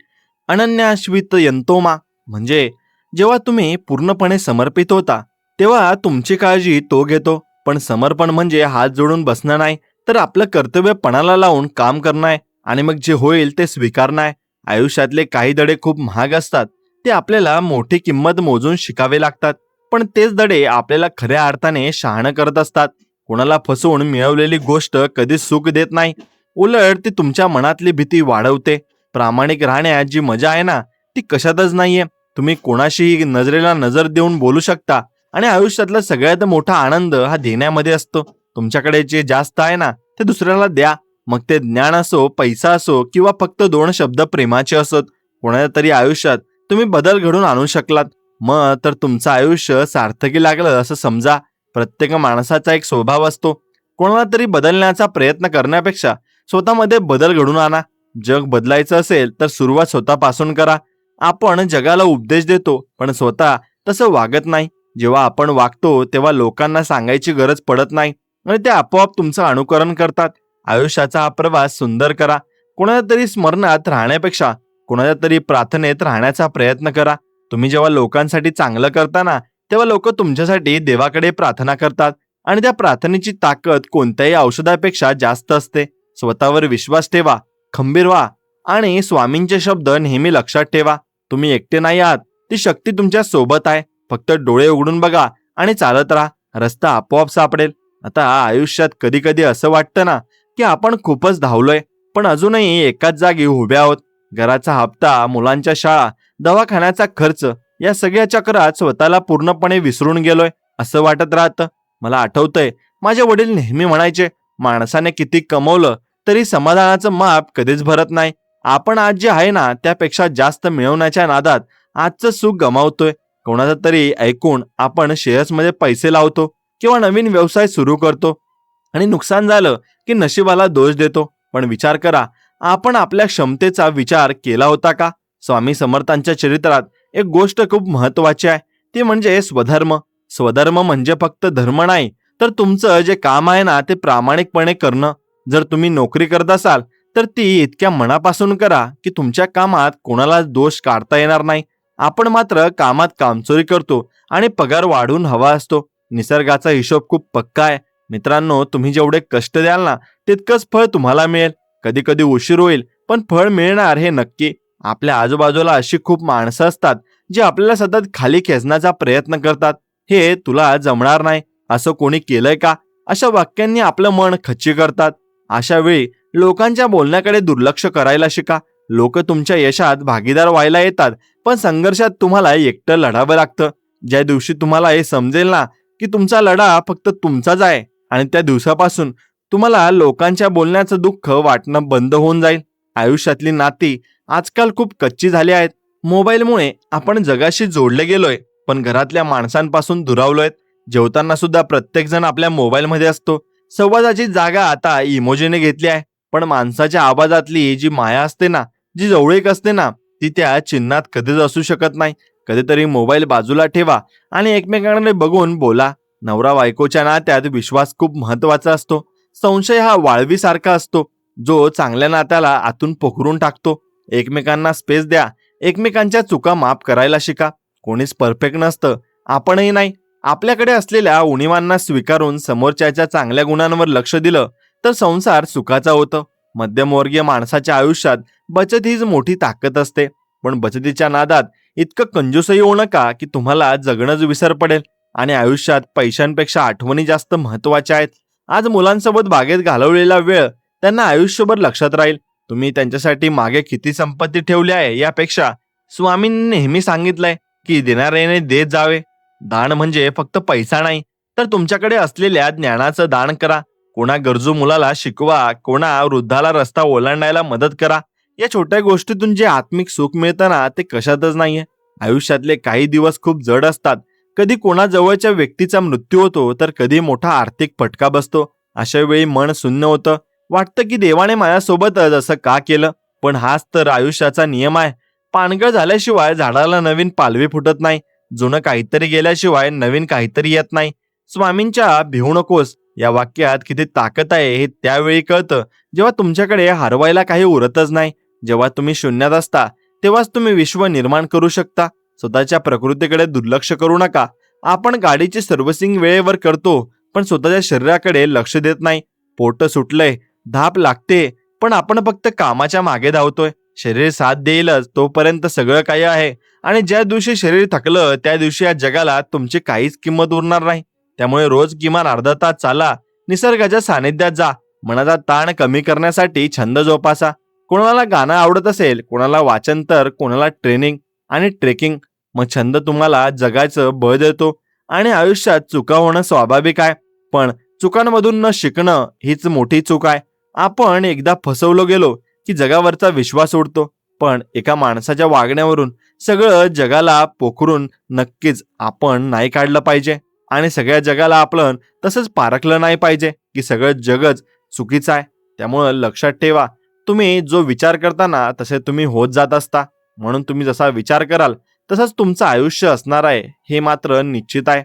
अनन्याश्वित यंतोमा, म्हणजे जेव्हा तुम्ही पूर्णपणे समर्पित होता तेव्हा तुमची काळजी तो घेतो. पण समर्पण म्हणजे हात जोडून बसणं नाही, तर आपलं कर्तव्य पणाला लावून काम करणं आहे आणि मग जे होईल ते स्वीकारणं आहे. आयुष्यातले काही धडे खूप महाग असतात. ते आपल्याला मोठी किंमत मोजून शिकावे लागतात. पण तेच धडे आपल्याला खऱ्या अर्थाने शहाणं करत असतात. कोणाला फसवून मिळवलेली गोष्ट कधीच सुख देत नाही. उलट ती तुमच्या मनातली भीती वाढवते. प्रामाणिक राहण्यात जी मजा आहे ना, ती कशातच नाहीये. तुम्ही कोणाशीही नजरेला नजर देऊन बोलू शकता आणि आयुष्यातला सगळ्यात मोठा आनंद हा देण्यामध्ये असतो. तुमच्याकडे जे जास्त आहे ना, ते दुसऱ्याला द्या. मग ते ज्ञान असो, पैसा असो किंवा फक्त दोन शब्द प्रेमाचे असोत. कोणाच्या तरी आयुष्यात तुम्ही बदल घडून आणू शकलात, मग तर तुमचं आयुष्य सार्थकी लागलं असं समजा. प्रत्येक माणसाचा एक स्वभाव असतो. कोणाला तरी बदलण्याचा प्रयत्न करण्यापेक्षा स्वतःमध्ये बदल घडून आणा. जग बदलायचं असेल तर सुरुवात स्वतःपासून करा. आपण जगाला उपदेश देतो, पण स्वतः तसं वागत नाही. जेव्हा आपण वागतो तेव्हा लोकांना सांगायची गरज पडत नाही आणि ते आपोआप तुमचं अनुकरण करतात. आयुष्याचा हा प्रवास सुंदर करा. कोणाच्या तरी स्मरणात राहण्यापेक्षा कोणाच्या तरी प्रार्थनेत राहण्याचा प्रयत्न करा. तुम्ही जेव्हा लोकांसाठी चांगलं करता ना, तेव्हा लोक तुमच्यासाठी देवाकडे प्रार्थना करतात आणि त्या प्रार्थनेची ताकद कोणत्याही औषधापेक्षा जास्त असते. स्वतःवर विश्वास ठेवा, खंबीर व्हा आणि स्वामींचे शब्द नेहमी लक्षात ठेवा. तुम्ही एकटे नाही आहात. ती शक्ती तुमच्या सोबत आहे. फक्त डोळे उघडून बघा आणि चालत राहा. रस्ता आपोआप सापडेल. आता आयुष्यात कधी कधी असं वाटतं ना, की आपण खूपच धावलोय, पण अजूनही एकाच जागी उभे आहोत. घराचा हप्ता, मुलांच्या शाळा, दवाखान्याचा खर्च, या सगळ्या चक्रात स्वतःला पूर्णपणे विसरून गेलोय असं वाटत राहतं. मला आठवतंय, माझे वडील नेहमी म्हणायचे, माणसाने किती कमवलं तरी समाधानाचं माप कधीच भरत नाही. आपण आज जे आहे ना, त्यापेक्षा जास्त मिळवण्याच्या नादात आजचं सुख गमावतोय. कोणाचं तरी ऐकून आपण शेअर्समध्ये पैसे लावतो किंवा नवीन व्यवसाय सुरू करतो आणि नुकसान झालं की नशिबाला दोष देतो. पण विचार करा, आपण आपल्या क्षमतेचा विचार केला होता का? स्वामी समर्थांच्या चरित्रात एक गोष्ट खूप महत्वाची आहे, ती म्हणजे स्वधर्म. स्वधर्म म्हणजे फक्त धर्म नाही, तर तुमचं जे काम आहे ना, ते प्रामाणिकपणे करणं. जर तुम्ही नोकरी करत असाल तर ती इतक्या मनापासून करा की तुमच्या कामात कोणाला दोष काढता येणार नाही. आपण मात्र कामात कामचोरी करतो आणि पगार वाढून हवा असतो. निसर्गाचा हिशोब खूप पक्का आहे. मित्रांनो, तुम्ही जेवढे कष्ट द्याल ना, तितकंच फळ तुम्हाला मिळेल. कधी कधी उशीर होईल, पण फळ मिळणार हे नक्की. आपल्या आजूबाजूला अशी खूप माणसं असतात जे आपल्याला सतत खाली खेचण्याचा प्रयत्न करतात. हे तुला जमणार नाही, असं कोणी केलंय का, अशा वाक्यांनी आपलं मन खच्ची करतात. अशा वेळी लोकांच्या बोलण्याकडे दुर्लक्ष करायला शिका. लोक तुमच्या यशात भागीदार व्हायला येतात, पण संघर्षात तुम्हाला एकटं लढावं लागतं. ज्या दिवशी तुम्हाला हे समजेल ना, की तुमचा लढा फक्त तुमचाच आहे, आणि त्या दिवसापासून तुम्हाला लोकांच्या बोलण्याचं दुःख वाटणं बंद होऊन जाईल. आयुष्यातली नाती आजकाल खूप कच्ची झाली आहेत. मोबाईलमुळे आपण जगाशी जोडले गेलोय, पण घरातल्या माणसांपासून दुरावलोय. जेवताना सुद्धा प्रत्येक जण आपल्या मोबाईलमध्ये असतो. संवादाची जागा आता इमोजीने घेतली आहे, पण माणसाच्या आवाजातली जी माया असते ना, जी जवळीक असते ना, ती त्या चिन्हात कधीच असू शकत नाही. कधीतरी मोबाईल बाजूला ठेवा आणि एकमेकांकडे बघून बोला. नवरा बायकोच्या नात्यात विश्वास खूप महत्वाचा असतो. संशय हा वाळवीसारखा असतो, जो चांगल्या नात्याला आतून पोखरून टाकतो. एकमेकांना स्पेस द्या. एकमेकांच्या चुका माफ करायला शिका. कोणीच परफेक्ट नसतं, आपणही नाही. आपल्याकडे असलेल्या उणिवांना स्वीकारून समोरच्याच्या चांगल्या गुणांवर लक्ष दिलं तर संसार सुखाचा होतो. मध्यमवर्गीय माणसाच्या आयुष्यात बचत हीच मोठी ताकद असते. पण बचतीच्या नादात इतकं कंजूसही होऊ नका की तुम्हाला जगणंच विसर पडेल आणि आयुष्यात पैशांपेक्षा आठवणी जास्त महत्वाच्या आहेत. आज मुलांसोबत बागेत घालवलेला वेळ त्यांना आयुष्यभर लक्षात राहील. तुम्ही त्यांच्यासाठी मागे किती संपत्ती ठेवली आहे यापेक्षा स्वामींनी नेहमी सांगितलंय की देणाऱ्याने देत जावे. दान म्हणजे फक्त पैसा नाही, तर तुमच्याकडे असलेल्या ज्ञानाचं दान करा. कोणा गरजू मुलाला शिकवा, कोणा वृद्धाला रस्ता ओलांडायला मदत करा. या छोट्या गोष्टीतून जे आत्मिक सुख मिळतं ना, ते कशातच नाहीये. आयुष्यातले काही दिवस खूप जड असतात. कधी कोणा जवळच्या व्यक्तीचा मृत्यू होतो, तर कधी मोठा आर्थिक फटका बसतो. अशा वेळी मन शून्य होतं. वाटतं की देवाने माझ्यासोबतच असं का केलं. पण हाच तर आयुष्याचा नियम आहे. पानगळ झाल्याशिवाय झाडाला नवीन पालवी फुटत नाही. जुनं काहीतरी गेल्याशिवाय नवीन काहीतरी येत नाही. स्वामींच्या भिवू नकोस या वाक्यात किती ताकद आहे हे त्यावेळी कळतं, जेव्हा तुमच्याकडे हरवायला काही उरतच नाही. जेव्हा तुम्ही शून्यात असता, तेव्हाच तुम्ही विश्व निर्माण करू शकता. स्वतःच्या प्रकृतीकडे दुर्लक्ष करू नका. आपण गाडीची सर्व्हिसिंग वेळेवर करतो, पण स्वतःच्या शरीराकडे लक्ष देत नाही. पोट सुटलंय, धाप लागते, पण आपण फक्त कामाच्या मागे धावतोय. शरीर साथ देईलच तोपर्यंत सगळं काही आहे, आणि ज्या दिवशी शरीर थकलं त्या दिवशी या जगाला तुमची काहीच किंमत उरणार नाही. त्यामुळे रोज किमान अर्धा तास चाला, निसर्गाच्या सानिध्यात जा, मनाचा ताण कमी करण्यासाठी छंद जोपासा. कोणाला गाणं आवडत असेल, कोणाला वाचन, तर कोणाला ट्रेनिंग आणि ट्रेकिंग. मग छंद तुम्हाला जगायचं बळ देतो, आणि आयुष्यात चुका होणं स्वाभाविक आहे, पण चुकांमधून न शिकणं हीच मोठी चूक आहे. आपण एकदा फसवलो गेलो की जगावरचा विश्वास उडतो, पण एका माणसाच्या वागण्यावरून सगळं जगाला पोखरून नक्कीच आपण नाही काढलं पाहिजे, आणि सगळ्या जगाला आपण तसंच पारखलं नाही पाहिजे की सगळं जगच चुकीचं आहे. त्यामुळं लक्षात ठेवा, तुम्ही जो विचार करताना तसे तुम्ही होत जात असता. म्हणून तुम्ही जसा विचार कराल तसंच तुमचं आयुष्य असणार आहे, हे मात्र निश्चित आहे.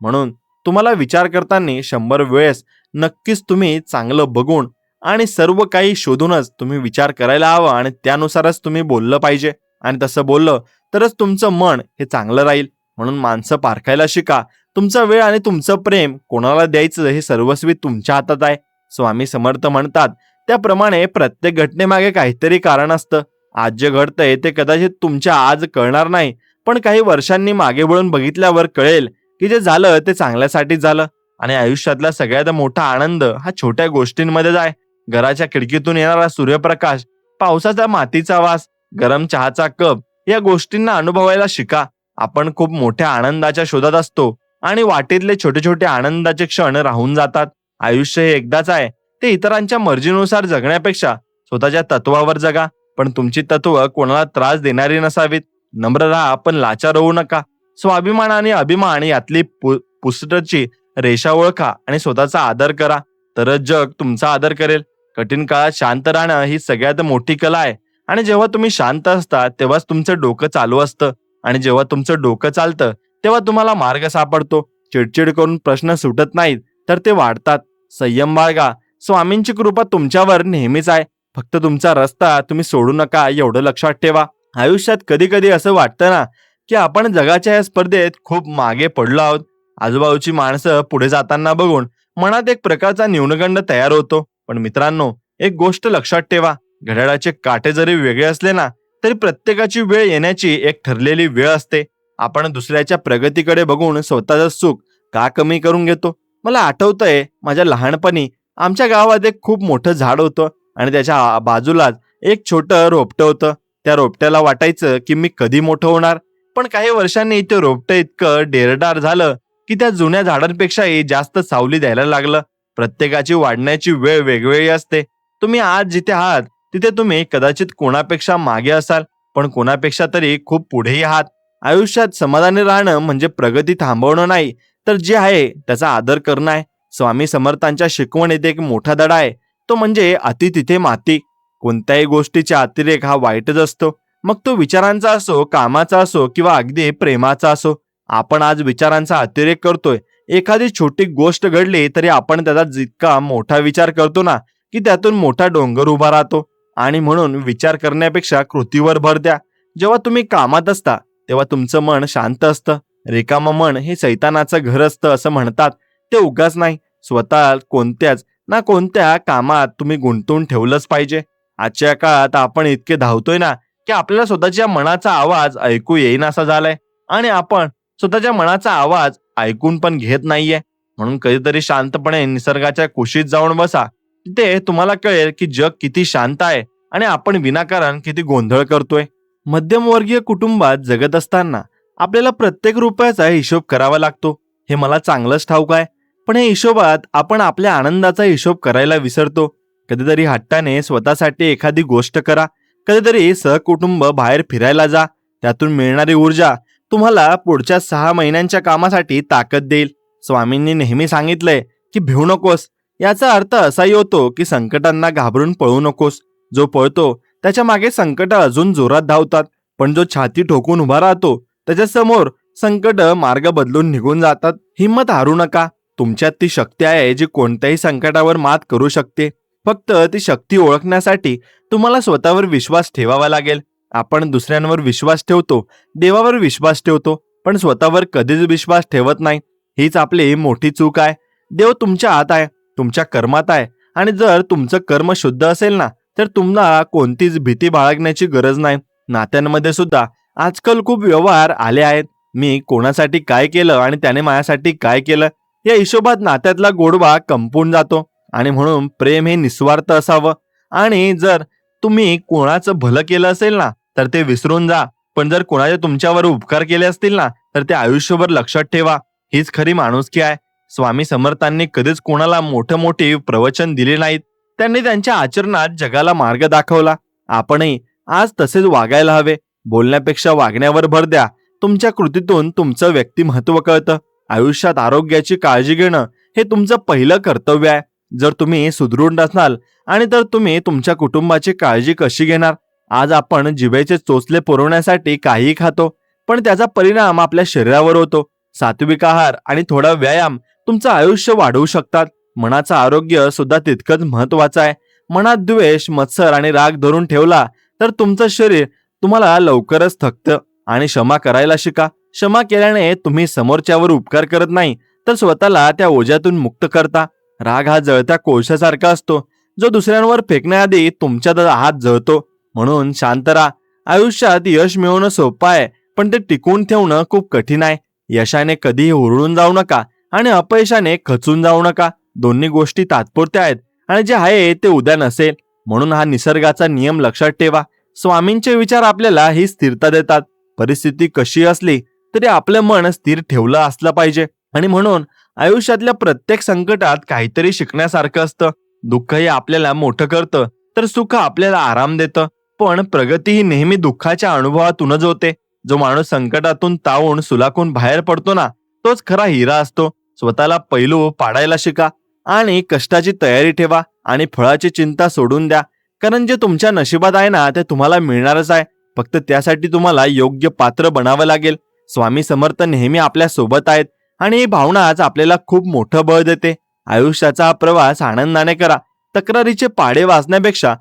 म्हणून तुम्हाला विचार करताना 100 वेळेस नक्कीच तुम्ही चांगलं बघून आणि सर्व काही शोधूनच तुम्ही विचार करायला हवा, आणि त्यानुसारच तुम्ही बोललं पाहिजे. आणि तसं बोललं तरच तुमचं मन हे चांगलं राहील. म्हणून माणसं पारखायला शिका. तुमचा वेळ आणि तुमचं प्रेम कोणाला द्यायचं हे सर्वस्वी तुमच्या हातात आहे. स्वामी समर्थ म्हणतात त्याप्रमाणे प्रत्येक घटनेमागे काहीतरी कारण असतं. आज जे घडतंय ते कदाचित तुमच्या आज कळणार नाही, पण काही वर्षांनी मागे वळून बघितल्यावर कळेल की जे झालं ते चांगल्यासाठी झालं. आणि आयुष्यातला सगळ्यात मोठा आनंद हा छोट्या गोष्टींमध्येच आहे. घराच्या खिडकीतून येणारा सूर्यप्रकाश, पावसाचा मातीचा वास, गरम चहाचा कप, या गोष्टींना अनुभवायला शिका. आपण खूप मोठ्या आनंदाच्या शोधात असतो, आणि वाटेतले छोटे छोटे आनंदाचे क्षण राहून जातात. आयुष्य हे एकदाच आहे, ते इतरांच्या मर्जीनुसार जगण्यापेक्षा स्वतःच्या तत्वावर जगा. पण तुमची तत्व कोणाला त्रास देणारी नसावीत. नम्र राहा, पण लाचार होऊ नका. स्वाभिमान आणि अभिमान यातली पुसटची रेषा ओळखा आणि स्वतःचा आदर करा, तरच जग तुमचा आदर करेल. कठीण काळात शांत राहणं ही सगळ्यात मोठी कला आहे. आणि जेव्हा तुम्ही शांत असता तेव्हाच तुमचं डोकं चालू असतं, आणि जेव्हा तुमचं डोकं चालतं तेव्हा तुम्हाला मार्ग सापडतो. चिडचिड करून प्रश्न सुटत नाहीत, तर ते वाढतात. संयम बाळगा. स्वामींची कृपा तुमच्यावर नेहमीच आहे. फक्त तुमचा रस्ता तुम्ही सोडू नका, एवढं लक्षात ठेवा. आयुष्यात कधी कधी असं वाटतं ना की आपण जगाच्या या स्पर्धेत खूप मागे पडलो आहोत. आजूबाजूची माणसं पुढे जाताना बघून मनात एक प्रकारचा न्यूनगंड तयार होतो. पण मित्रांनो, एक गोष्ट लक्षात ठेवा, घड्याळाचे काटे जरी वेगळे असले ना, तरी प्रत्येकाची वेळ येण्याची एक ठरलेली वेळ असते. आपण दुसऱ्याच्या प्रगतीकडे बघून स्वतःचं सुख का कमी करून घेतो? मला आठवतंय, माझ्या लहानपणी आमच्या गावात एक खूप मोठं झाड होतं, आणि त्याच्या बाजूलाच एक छोटं रोपटं होतं. त्या रोपट्याला वाटायचं की मी कधी मोठं होणार, पण काही वर्षांनी ते रोपटं इतकं डेरदार झालं की त्या जुन्या झाडांपेक्षाही जास्त सावली द्यायला लागलं. प्रत्येकाची वाढण्याची वेळ वेगवेगळी असते. तुम्ही आज जिथे आहात तिथे तुम्ही कदाचित कोणापेक्षा मागे असाल, पण कोणापेक्षा तरी खूप पुढेही आहात. आयुष्यात समाधानी राहणं म्हणजे प्रगती थांबवणं नाही, तर जे आहे त्याचा आदर करणं आहे. स्वामी समर्थांच्या शिकवणीत एक मोठा धडा आहे, तो म्हणजे अति तिथे माती. कोणत्याही गोष्टीचा अतिरेक हा वाईटच असतो, मग तो विचारांचा असो, कामाचा असो, किंवा अगदी प्रेमाचा असो. आपण आज विचारांचा अतिरेक करतोय. एखादी छोटी गोष्ट घडली तरी आपण त्याचा जितका मोठा विचार करतो ना, की त्यातून मोठा डोंगर उभा राहतो. आणि म्हणून विचार करण्यापेक्षा कृतीवर भर द्या. जेव्हा तुम्ही कामात असता तेव्हा तुमचं मन शांत असतं. रिकामं मन हे सैतानाचं घर असतं असं म्हणतात, ते उगाच नाही. स्वतः कोणत्याच ना कोणत्या कामात तुम्ही गुंतवून ठेवलंच पाहिजे. आजच्या काळात आपण इतके धावतोय ना की आपल्याला स्वतःच्या मनाचा आवाज ऐकू येईनासा झालाय, आणि आपण स्वतःच्या मनाचा आवाज ऐकून पण घेत नाहीये. म्हणून कधीतरी शांतपणे निसर्गाच्या कुशीत जाऊन बसा. तिथे तुम्हाला कळेल की जग किती शांत आहे, आणि आपण विनाकारण किती गोंधळ करतोय. मध्यमवर्गीय कुटुंबात जगत असताना आपल्याला प्रत्येक रुपयाचा हिशोब करावा लागतो, हे मला चांगलंच ठाऊक आहे. पण या हिशोबात आपण आपल्या आनंदाचा हिशोब करायला विसरतो. कधीतरी हट्टाने स्वतःसाठी एखादी गोष्ट करा. कधीतरी सहकुटुंब बाहेर फिरायला जा. त्यातून मिळणारी ऊर्जा तुम्हाला पुढच्या 6 महिन्यांच्या कामासाठी ताकद देईल. स्वामींनी नेहमी सांगितलंय की भिवू नकोस. याचा अर्थ असाही होतो की संकटांना घाबरून पळू नकोस. जो पळतो त्याच्या मागे संकट अजून जोरात धावतात, पण जो छाती ठोकून उभा राहतो त्याच्या समोर संकट मार्ग बदलून निघून जातात. हिंमत हारू नका. तुमच्यात ती शक्ती आहे जी कोणत्याही संकटावर मात करू शकते. फक्त ती शक्ती ओळखण्यासाठी तुम्हाला स्वतःवर विश्वास ठेवावा लागेल. आपण दुसऱ्यांवर विश्वास ठेवतो, देवावर विश्वास ठेवतो, पण स्वतःवर कधीच विश्वास ठेवत नाही. हीच आपली मोठी चूक आहे. देव तुमच्या आत आहे, तुमच्या कर्मात आहे, आणि जर तुमचं कर्म शुद्ध असेल ना, तर तुम्हाला कोणतीच भीती बाळगण्याची गरज नाही. नात्यांमध्ये सुद्धा आजकाल खूप व्यवहार आले आहेत. मी कोणासाठी काय केलं आणि त्याने माझ्यासाठी काय केलं, या हिशोबात नात्यातला गोडवा कंपून जातो. आणि म्हणून प्रेम हे निस्वार्थ असावं. आणि जर तुम्ही कोणाचं भलं केलं असेल ना, तर ते विसरून जा. पण जर कोणाचे तुमच्यावर उपकार केले असतील ना, तर ते आयुष्यभर लक्षात ठेवा. हीच खरी माणुसकी आहे. स्वामी समर्थांनी कधीच कोणाला मोठे प्रवचन दिले नाहीत. त्यांनी त्यांच्या आचरणात जगाला मार्ग दाखवला. आपणही आज तसेच वागायला हवे. बोलण्यापेक्षा वागण्यावर भर द्या. तुमच्या कृतीतून तुमचं व्यक्तिमत्व कळतं. आयुष्यात आरोग्याची काळजी घेणं हे तुमचं पहिलं कर्तव्य आहे. जर तुम्ही सुदृढ नसाल आणि तर तुम्ही तुमच्या कुटुंबाची काळजी कशी घेणार? आज आपण जिभेचे चोचले पुरवण्यासाठी काहीही खातो, पण त्याचा परिणाम आपल्या शरीरावर होतो. सात्विक आहार आणि थोडा व्यायाम तुमचं आयुष्य वाढवू शकतात. मनाचं आरोग्य सुद्धा तितकंच महत्वाचं आहे. मनात द्वेष, मत्सर आणि राग धरून ठेवला तर तुमचं शरीर तुम्हाला लवकरच थकतं. आणि क्षमा करायला शिका. क्षमा केल्याने तुम्ही समोरच्यावर उपकार करत नाही, तर स्वतःला त्या ओझ्यातून मुक्त करता. राग हा जळत्या कोळशासारखा असतो, जो दुसऱ्यांवर फेकण्याआधी तुमच्यात हात जळतो. म्हणून शांत राहा. आयुष्यात यश मिळवणं सोपं आहे, पण ते टिकवून ठेवणं खूप कठीण आहे. यशाने कधीही हुरळून जाऊ नका आणि अपयशाने खचून जाऊ नका. दोन्ही गोष्टी तात्पुरत्या आहेत आणि जे आहे ते उद्या नसेल. म्हणून हा निसर्गाचा नियम लक्षात ठेवा. स्वामींचे विचार आपल्याला ही स्थिरता देतात. परिस्थिती कशी असली तरी आपलं मन स्थिर ठेवलं असलं पाहिजे. आणि म्हणून आयुष्यातल्या प्रत्येक संकटात काहीतरी शिकण्यासारखं असतं. दुःख हे आपल्याला मोठं करतं, तर सुख आपल्याला आराम देतं. पण प्रगती ही नेहमी दुःखाच्या अनुभवातूनच होते. जो माणूस संकटातून तावून सुलाखून बाहेर पडतो ना, तोच खरा हिरा असतो. स्वतःला पैलू पाडायला शिका आणि कष्टाची तयारी ठेवा आणि फळाची चिंता सोडून द्या. कारण जे तुमच्या नशिबात आहे ना, ते तुम्हाला मिळणारच आहे. फक्त त्यासाठी तुम्हाला योग्य पात्र बनावं लागेल. स्वामी समर्थ नेहमी आपल्या सोबत आहेत आणि ही भावनाच आपल्याला खूप मोठं बळ देते. आयुष्याचा हा प्रवास आनंदाने करा. तक्रारीचे पाडे वाचण्यापेक्षा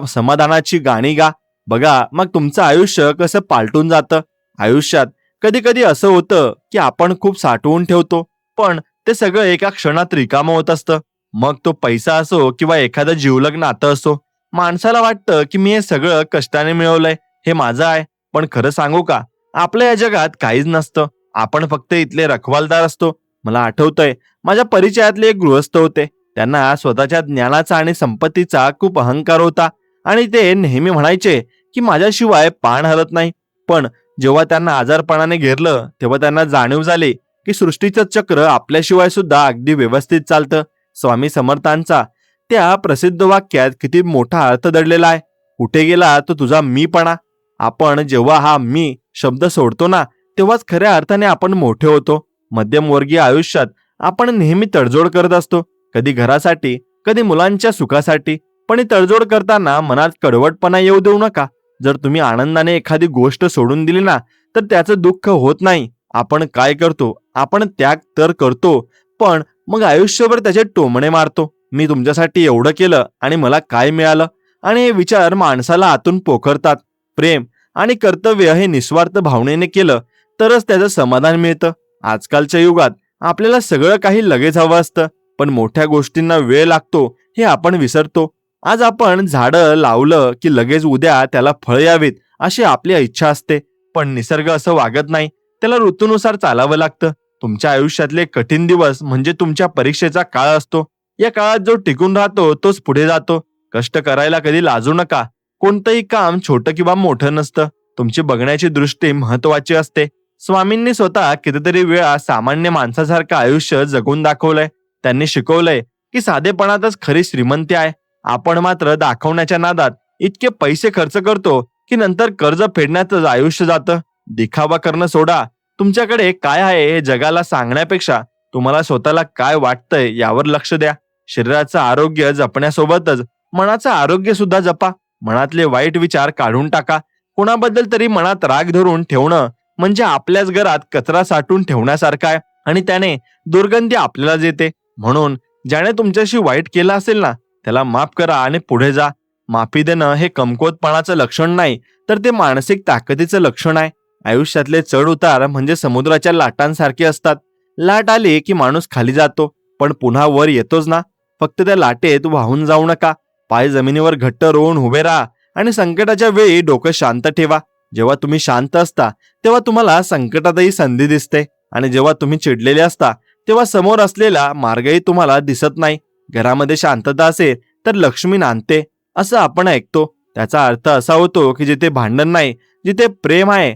समाधानाची गाणी गा. बघा मग तुमचं आयुष्य कसं पालटून जातं. आयुष्यात कधी कधी असं होतं की आपण खूप साठवून ठेवतो, पण ते सगळं एका क्षणात रिकामं होत असतं. मग तो पैसा असो किंवा एखादं जिवलग नातं असो. माणसाला वाटतं की मी हे सगळं कष्टाने मिळवलंय, हे माझं आहे. पण खरं सांगू का, आपल्या या जगात काहीच नसतं. आपण फक्त इथले रखवालदार असतो. मला आठवतंय, माझ्या परिचयातले एक गृहस्थ होते. त्यांना स्वतःच्या ज्ञानाचा आणि संपत्तीचा खूप अहंकार होता आणि ते नेहमी म्हणायचे की माझ्याशिवाय पान हलत नाही. पण जेव्हा त्यांना आजारपणाने घेरलं, तेव्हा त्यांना जाणीव झाली की सृष्टीचं चक्र आपल्याशिवाय सुद्धा अगदी व्यवस्थित चालतं. स्वामी समर्थांचा त्या प्रसिद्ध वाक्यात किती मोठा अर्थ दडलेला आहे. कुठे गेला तो तुझा मीपणा. आपण जेव्हा हा मी शब्द सोडतो ना, तेव्हाच खऱ्या अर्थाने आपण मोठे होतो. मध्यमवर्गीय आयुष्यात आपण नेहमी तडजोड करत असतो, कधी घरासाठी, कधी मुलांच्या सुखासाठी. पण ही तडजोड करताना मनात कडवटपणा येऊ देऊ नका. जर तुम्ही आनंदाने एखादी गोष्ट सोडून दिली ना, तर त्याचं दुःख होत नाही. आपण काय करतो, आपण त्याग तर करतो, पण मग आयुष्यभर त्याचे टोमणे मारतो. मी तुमच्यासाठी एवढं केलं आणि मला काय मिळालं? आणि हे विचार माणसाला आतून पोखरतात. प्रेम आणि कर्तव्य हे निस्वार्थ भावनेने केलं तरच त्याचं समाधान मिळतं. आजकालच्या युगात आपल्याला सगळं काही लगेच हवं असतं, पण मोठ्या गोष्टींना वेळ लागतो हे आपण विसरतो. आज आपण झाडं लावलं की लगेच उद्या त्याला फळ यावीत अशी आपली इच्छा असते, पण निसर्ग असं वागत नाही. त्याला ऋतूनुसार चालावं लागतं. तुमच्या आयुष्यातले कठीण दिवस म्हणजे तुमच्या परीक्षेचा काळ असतो. या काळात जो टिकून राहतो तोच पुढे जातो. कष्ट करायला कधी लाजू नका. कोणतंही काम छोटं किंवा मोठं नसतं. तुमची बघण्याची दृष्टी महत्वाची असते. स्वामींनी स्वतः कितीतरी वेळा सामान्य माणसासारखं आयुष्य जगून दाखवलंय. त्यांनी शिकवलंय की साधेपणातच खरी श्रीमंती आहे. आपण मात्र दाखवण्याच्या नादात इतके पैसे खर्च करतो की नंतर कर्ज फेडण्यातच आयुष्य जातं. दिखावा करणं सोडा. तुमच्याकडे काय आहे हे जगाला सांगण्यापेक्षा तुम्हाला स्वतःला काय वाटतंय यावर लक्ष द्या. शरीराचं आरोग्य जपण्यासोबतच मनाचं आरोग्य सुद्धा जपा. मनातले वाईट विचार काढून टाका. कोणाबद्दल तरी मनात राग धरून ठेवणं म्हणजे आपल्याच घरात कचरा साठवून ठेवण्यासारखा आहे आणि त्याने दुर्गंधी आपल्यालाच येते. म्हणून ज्याने तुमच्याशी वाईट केलं असेल ना, त्याला माफ करा आणि पुढे जा. माफी देणं हे कमकुवतपणाचं लक्षण नाही, तर ते मानसिक ताकदीचं लक्षण आहे. आयुष्यातले चढ उतार म्हणजे समुद्राच्या लाटांसारखे असतात. लाट आली की माणूस खाली जातो, पण पुन्हा वर येतोच ना. फक्त त्या लाटेत वाहून जाऊ नका. पाय जमिनीवर घट्ट रोवून उभे राहा आणि संकटाच्या वेळी डोकं शांत ठेवा. जेव्हा तुम्ही शांत असता तेव्हा तुम्हाला संकटातही संधी दिसते, आणि जेव्हा तुम्ही चिडलेले असता तेव्हा समोर असलेला मार्गही तुम्हाला दिसत नाही. घरामध्ये शांतता असेल तर लक्ष्मी नांदते असं आपण ऐकतो. त्याचा अर्थ असा होतो की जिथे भांडण नाही, जिथे प्रेम आहे,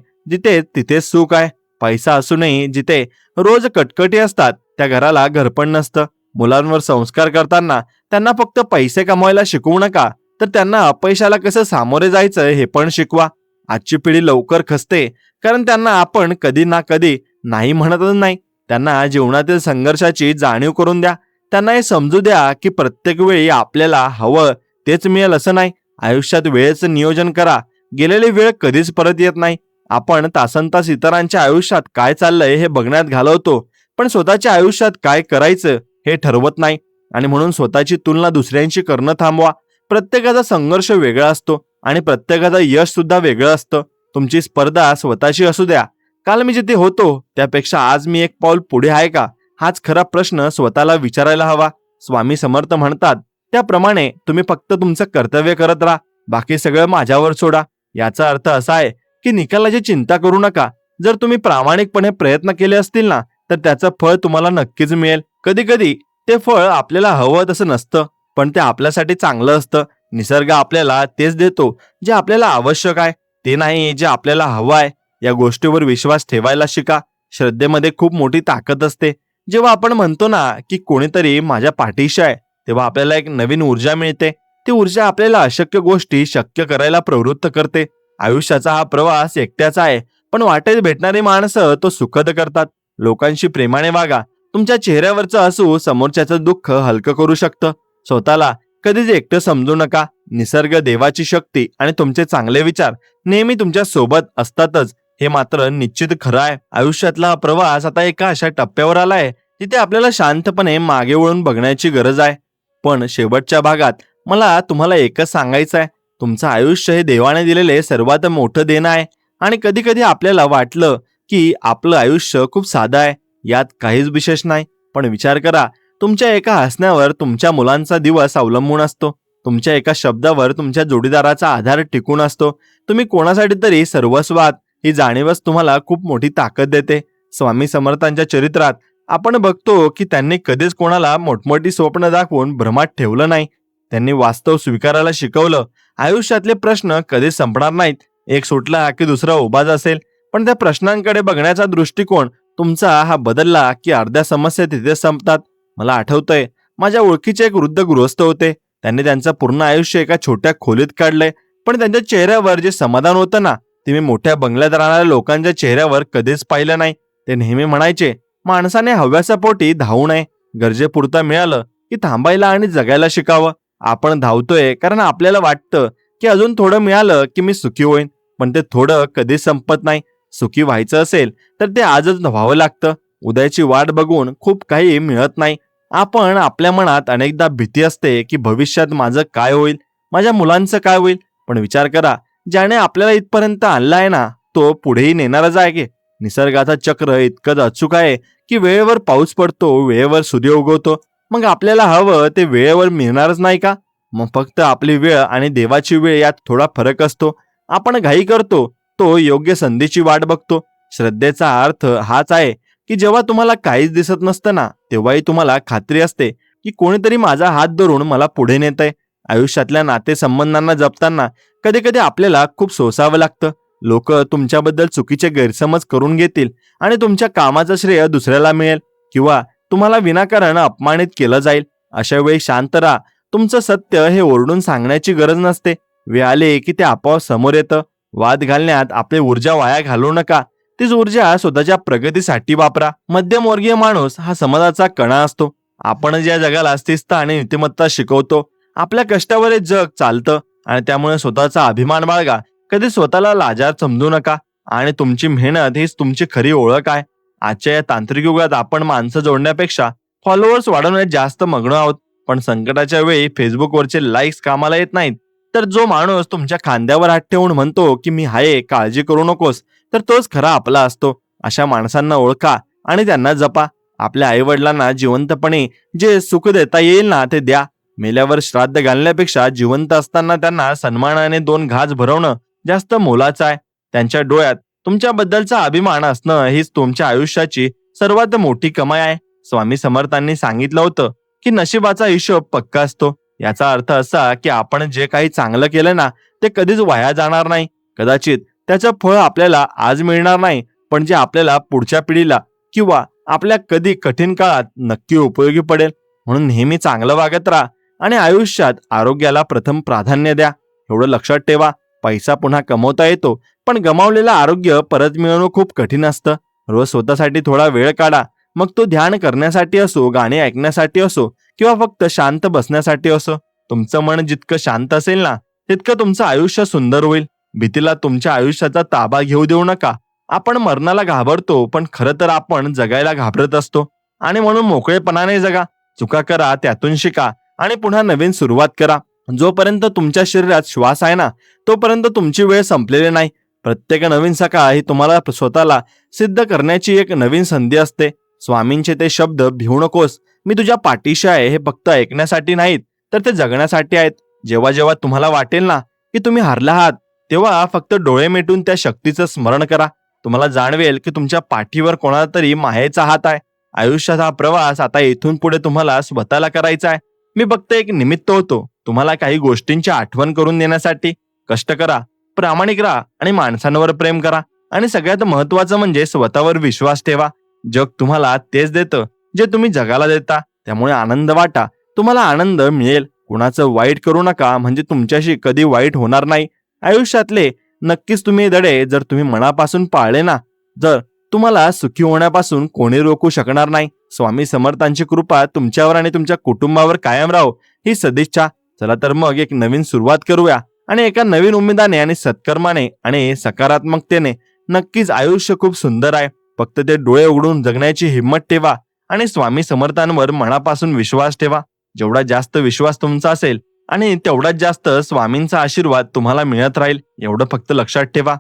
तिथे सुख आहे. पैसा असूनही जिथे रोज कटकटी असतात त्या घराला घरपण नसतं. मुलांवर संस्कार करताना त्यांना फक्त पैसे कमवायला शिकवू नका, तर त्यांना अपयशाला कसं सामोरे जायचं हे पण शिकवा. आजची पिढी लवकर खचते कारण त्यांना आपण कधी ना कधी नाही म्हणतच नाही. त्यांना जीवनातील संघर्षाची जाणीव करून द्या. त्यांना हे समजू द्या की प्रत्येक वेळी आपल्याला हवं तेच मिळेल असं नाही. आयुष्यात वेळेचं नियोजन करा. गेलेली वेळ कधीच परत येत नाही. आपण तासनतास इतरांच्या आयुष्यात काय चाललंय हे बघण्यात घालवतो, पण स्वतःच्या आयुष्यात काय करायचं हे ठरवत नाही. आणि म्हणून स्वतःची तुलना दुसऱ्यांशी करणं थांबवा. प्रत्येकाचा संघर्ष वेगळा असतो आणि प्रत्येकाचं यश सुद्धा वेगळं असतं. तुमची स्पर्धा स्वतःशी असू द्या. काल मी जिथे होतो त्यापेक्षा आज मी एक पाऊल पुढे आहे का, हाच खरा प्रश्न स्वतःला विचारायला हवा. स्वामी समर्थ म्हणतात त्याप्रमाणे तुम्ही फक्त तुमचं कर्तव्य करत राहा, बाकी सगळं माझ्यावर सोडा. याचा अर्थ असा आहे की निकालाची चिंता करू नका. जर तुम्ही प्रामाणिकपणे प्रयत्न केले असतील ना, तर त्याचं फळ तुम्हाला नक्कीच मिळेल. कधी कधी ते फळ आपल्याला हवं तसं नसतं, पण ते आपल्यासाठी चांगलं असतं. निसर्ग आपल्याला तेच देतो जे आपल्याला आवश्यक आहे, ते नाही जे आपल्याला हवं आहे. या गोष्टीवर विश्वास ठेवायला शिका. श्रद्धेमध्ये खूप मोठी ताकद असते. जेव्हा आपण म्हणतो ना की कोणीतरी माझ्या पाठीशी आहे, तेव्हा आपल्याला एक नवीन ऊर्जा मिळते. ती ऊर्जा आपल्याला अशक्य गोष्टी शक्य करायला प्रवृत्त करते. आयुष्याचा हा प्रवास एकट्याचा आहे, पण वाटेत भेटणारी माणसं तो सुखद करतात. लोकांशी प्रेमाने वागा. तुमच्या चेहऱ्यावरचं हसू समोरच्याचं दुःख हलकं करू शकतं. स्वतःला कधीच एकटं समजू नका. निसर्ग, देवाची शक्ती आणि तुमचे चांगले विचार नेहमी तुमच्या सोबत असतातच, हे मात्र निश्चित खरं आहे. आयुष्यातला हा प्रवास आता एका अशा टप्प्यावर आलाय जिथे आपल्याला शांतपणे मागे वळून बघण्याची गरज आहे. पण शेवटच्या भागात मला तुम्हाला एकच सांगायचं आहे. तुमचं आयुष्य हे देवाने दिलेले सर्वात मोठं देणं आहे. आणि कधी कधी आपल्याला वाटलं की आपलं आयुष्य खूप साधं आहे, यात काहीच विशेष नाही. पण विचार करा, तुमच्या एका हसण्यावर तुमच्या मुलांचा दिवस अवलंबून असतो. तुमच्या एका शब्दावर तुमच्या जोडीदाराचा आधार टिकून असतो. तुम्ही कोणासाठी तरी सर्वस्व आहात, ही जाणीवच तुम्हाला खूप मोठी ताकद देते. स्वामी समर्थांच्या चरित्रात आपण बघतो की त्यांनी कधीच कोणाला मोठमोठी स्वप्न दाखवून भ्रमात ठेवलं नाही. त्यांनी वास्तव स्वीकारायला शिकवलं. आयुष्यातले प्रश्न कधीच संपणार नाहीत. एक सुटला की दुसरा उभाच असेल, पण त्या प्रश्नांकडे बघण्याचा दृष्टिकोन तुमचा हा बदलला की अर्ध्या समस्या तिथे संपतात. मला आठवतंय, माझ्या ओळखीचे एक वृद्ध गृहस्थ होते. त्यांनी त्यांचं पूर्ण आयुष्य एका छोट्या खोलीत काढलंय, पण त्यांच्या चेहऱ्यावर जे समाधान होतं ना, ते मी मोठ्या बंगल्यात राहणाऱ्या लोकांच्या चेहऱ्यावर कधीच पाहिलं नाही. ते नेहमी म्हणायचे, माणसाने हव्यासा पोटी धावू नये, गरजेपुरता मिळालं की थांबायला आणि जगायला शिकावं. आपण धावतोय कारण आपल्याला वाटतं की अजून थोडं मिळालं की मी सुखी होईन, पण ते थोडं कधीच संपत नाही. सुखी व्हायचं असेल तर ते आजच व्हावं लागतं. उद्याची वाट बघून खूप काही मिळत नाही. आपण आपल्या मनात अनेकदा भीती असते की भविष्यात माझं काय होईल, माझ्या मुलांचं काय होईल. पण विचार करा, ज्याने आपल्याला इथपर्यंत आणलं आहे ना, तो पुढेही नेणारच आहे की. निसर्गाचा चक्र इतकंच अचूक आहे की वेळेवर पाऊस पडतो, वेळेवर सूर्य उगवतो. मग आपल्याला हवं ते वेळेवर मिळणारच नाही का? मग फक्त आपली वेळ आणि देवाची वेळ यात थोडा फरक असतो. आपण घाई करतो, तो योग्य संधीची वाट बघतो. श्रद्धेचा अर्थ हाच आहे की जेव्हा तुम्हाला काहीच दिसत नसतं ना, तेव्हाही तुम्हाला खात्री असते की कोणीतरी माझा हात धरून मला पुढे नेतंय. आयुष्यातल्या नातेसंबंधांना जपताना कधी कधी आपल्याला खूप सोसावं लागतं. लोक तुमच्याबद्दल चुकीचे गैरसमज करून घेतील आणि तुमच्या कामाचं श्रेय दुसऱ्याला मिळेल, किंवा तुम्हाला विनाकारण अपमानित केलं जाईल. अशा वेळी शांत राहा. तुमचं सत्य हे ओरडून सांगण्याची गरज नसते. वेळ आले की ते आपोआप समोर येतं. वाद घालण्यात आपली ऊर्जा वाया घालवू नका. तीच ऊर्जा स्वतःच्या प्रगतीसाठी वापरा. मध्यमवर्गीय माणूस हा समाजाचा कणा असतो. आपण ज्या जगाला शिस्त आणि नीतिमत्ता शिकवतो, आपल्या कष्टावर हे जग चालतं. आणि त्यामुळे स्वतःचा अभिमान बाळगा. कधी स्वतःला लाजार समजू नका. आणि तुमची मेहनत हीच तुमची खरी ओळख आहे. आजच्या या तांत्रिक युगात आपण माणसं जोडण्यापेक्षा फॉलोअर्स वाढवण्यात जास्त मग्न आहोत. पण संकटाच्या वेळी फेसबुकवरचे लाईक्स कामाला येत नाहीत. तर जो माणूस तुमच्या खांद्यावर हात ठेवून म्हणतो की मी आहे, काळजी करू नकोस, तर तोच खरा आपला असतो. अशा माणसांना ओळखा आणि त्यांना जपा. आपल्या आईवडिलांना जिवंतपणे जे सुख देता येईल ना ते द्या. मेल्यावर श्राद्ध घालण्यापेक्षा जिवंत असताना त्यांना सन्मानाने 2 घास भरवणं जास्त मोलाचं आहे. त्यांच्या डोळ्यात तुमच्याबद्दलचा अभिमान असणं हीच तुमच्या आयुष्याची सर्वात मोठी कमाई आहे. स्वामी समर्थांनी सांगितलं होतं की नशिबाचा हिशोब पक्का असतो. याचा अर्थ असा की आपण जे काही चांगलं केलं ना ते कधीच वाया जाणार नाही. कदाचित त्याचं फळ आपल्याला आज मिळणार नाही, पण जे आपल्याला पुढच्या पिढीला किंवा आपल्या कधी कठीण काळात नक्की उपयोगी पडेल. म्हणून नेहमी चांगलं वागत राहा आणि आयुष्यात आरोग्याला प्रथम प्राधान्य द्या. एवढं लक्षात ठेवा, पैसा पुन्हा कमवता येतो, पण गमावलेलं आरोग्य परत मिळवणं खूप कठीण असतं. रोज स्वतःसाठी थोडा वेळ काढा. मग तो ध्यान करण्यासाठी असो, गाणे ऐकण्यासाठी असो किंवा फक्त शांत बसण्यासाठी असो. तुमचं मन जितकं शांत असेल ना तितकं तुमचं आयुष्य सुंदर होईल. भीतीला तुमच्या आयुष्याचा ताबा घेऊ देऊ नका. आपण मरणाला घाबरतो, पण खरं तर आपण जगायला घाबरत असतो. आणि म्हणून मोकळेपणाने जगा. चुका करा, त्यातून शिका आणि पुन्हा नवीन सुरुवात करा. जोपर्यंत तुमच्या शरीरात श्वास आहे ना तोपर्यंत तुमची वेळ संपलेली नाही. प्रत्येक नवीन सकाळ ही तुम्हाला स्वतःला सिद्ध करण्याची एक नवीन संधी असते. स्वामींचे ते शब्द भिवू नकोस, मी तुझ्या पाठीशी आहे, हे फक्त ऐकण्यासाठी नाहीत तर ते जगण्यासाठी आहेत. जेव्हा जेव्हा तुम्हाला वाटेल ना की तुम्ही हारला आहात, तेव्हा फक्त डोळे मिटून त्या शक्तीचं स्मरण करा. तुम्हाला जाणवेल की तुमच्या पाठीवर कोणाला तरी मायेचा हात आहे. आयुष्याचा हा प्रवास आता इथून पुढे तुम्हाला स्वतःला करायचा आहे. मी फक्त एक निमित्त होतो तुम्हाला काही गोष्टींची आठवण करून देण्यासाठी. कष्ट करा, प्रामाणिक राहा आणि माणसांवर प्रेम करा. आणि सगळ्यात महत्वाचं म्हणजे स्वतःवर विश्वास ठेवा. जग तुम्हाला तेच देतं जे तुम्ही जगाला देता. त्यामुळे आनंद वाटा, तुम्हाला आनंद मिळेल. कुणाचं वाईट करू नका, म्हणजे तुमच्याशी कधी वाईट होणार नाही. आयुष्यातले नक्कीच तुम्ही धडे जर तुम्ही मनापासून पाळले ना, जर तुम्हाला सुखी होण्यापासून कोणी रोखू शकणार नाही. स्वामी समर्थांची कृपा तुमच्यावर आणि तुमच्या कुटुंबावर कायम राहो, ही सदिच्छा. चला तर मग एक नवीन सुरुवात करूया आणि एका नवीन उमेदाने आणि सत्कर्माने आणि सकारात्मकतेने. नक्कीच आयुष्य खूप सुंदर आहे. फक्त ते डोळे उघडून जगण्याची हिंमत ठेवा आणि स्वामी समर्थांवर मनापासून विश्वास ठेवा. जेवढा जास्त विश्वास तुमचा असेल आणि तेवढाच जास्त स्वामींचा आशीर्वाद तुम्हाला मिळत राहील. एवढं फक्त लक्षात ठेवा.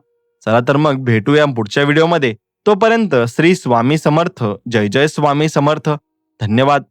चला तर मग भेटूया पुढच्या व्हिडिओमध्ये. तोपर्यंत श्री स्वामी समर्थ. जय जय स्वामी समर्थ. धन्यवाद.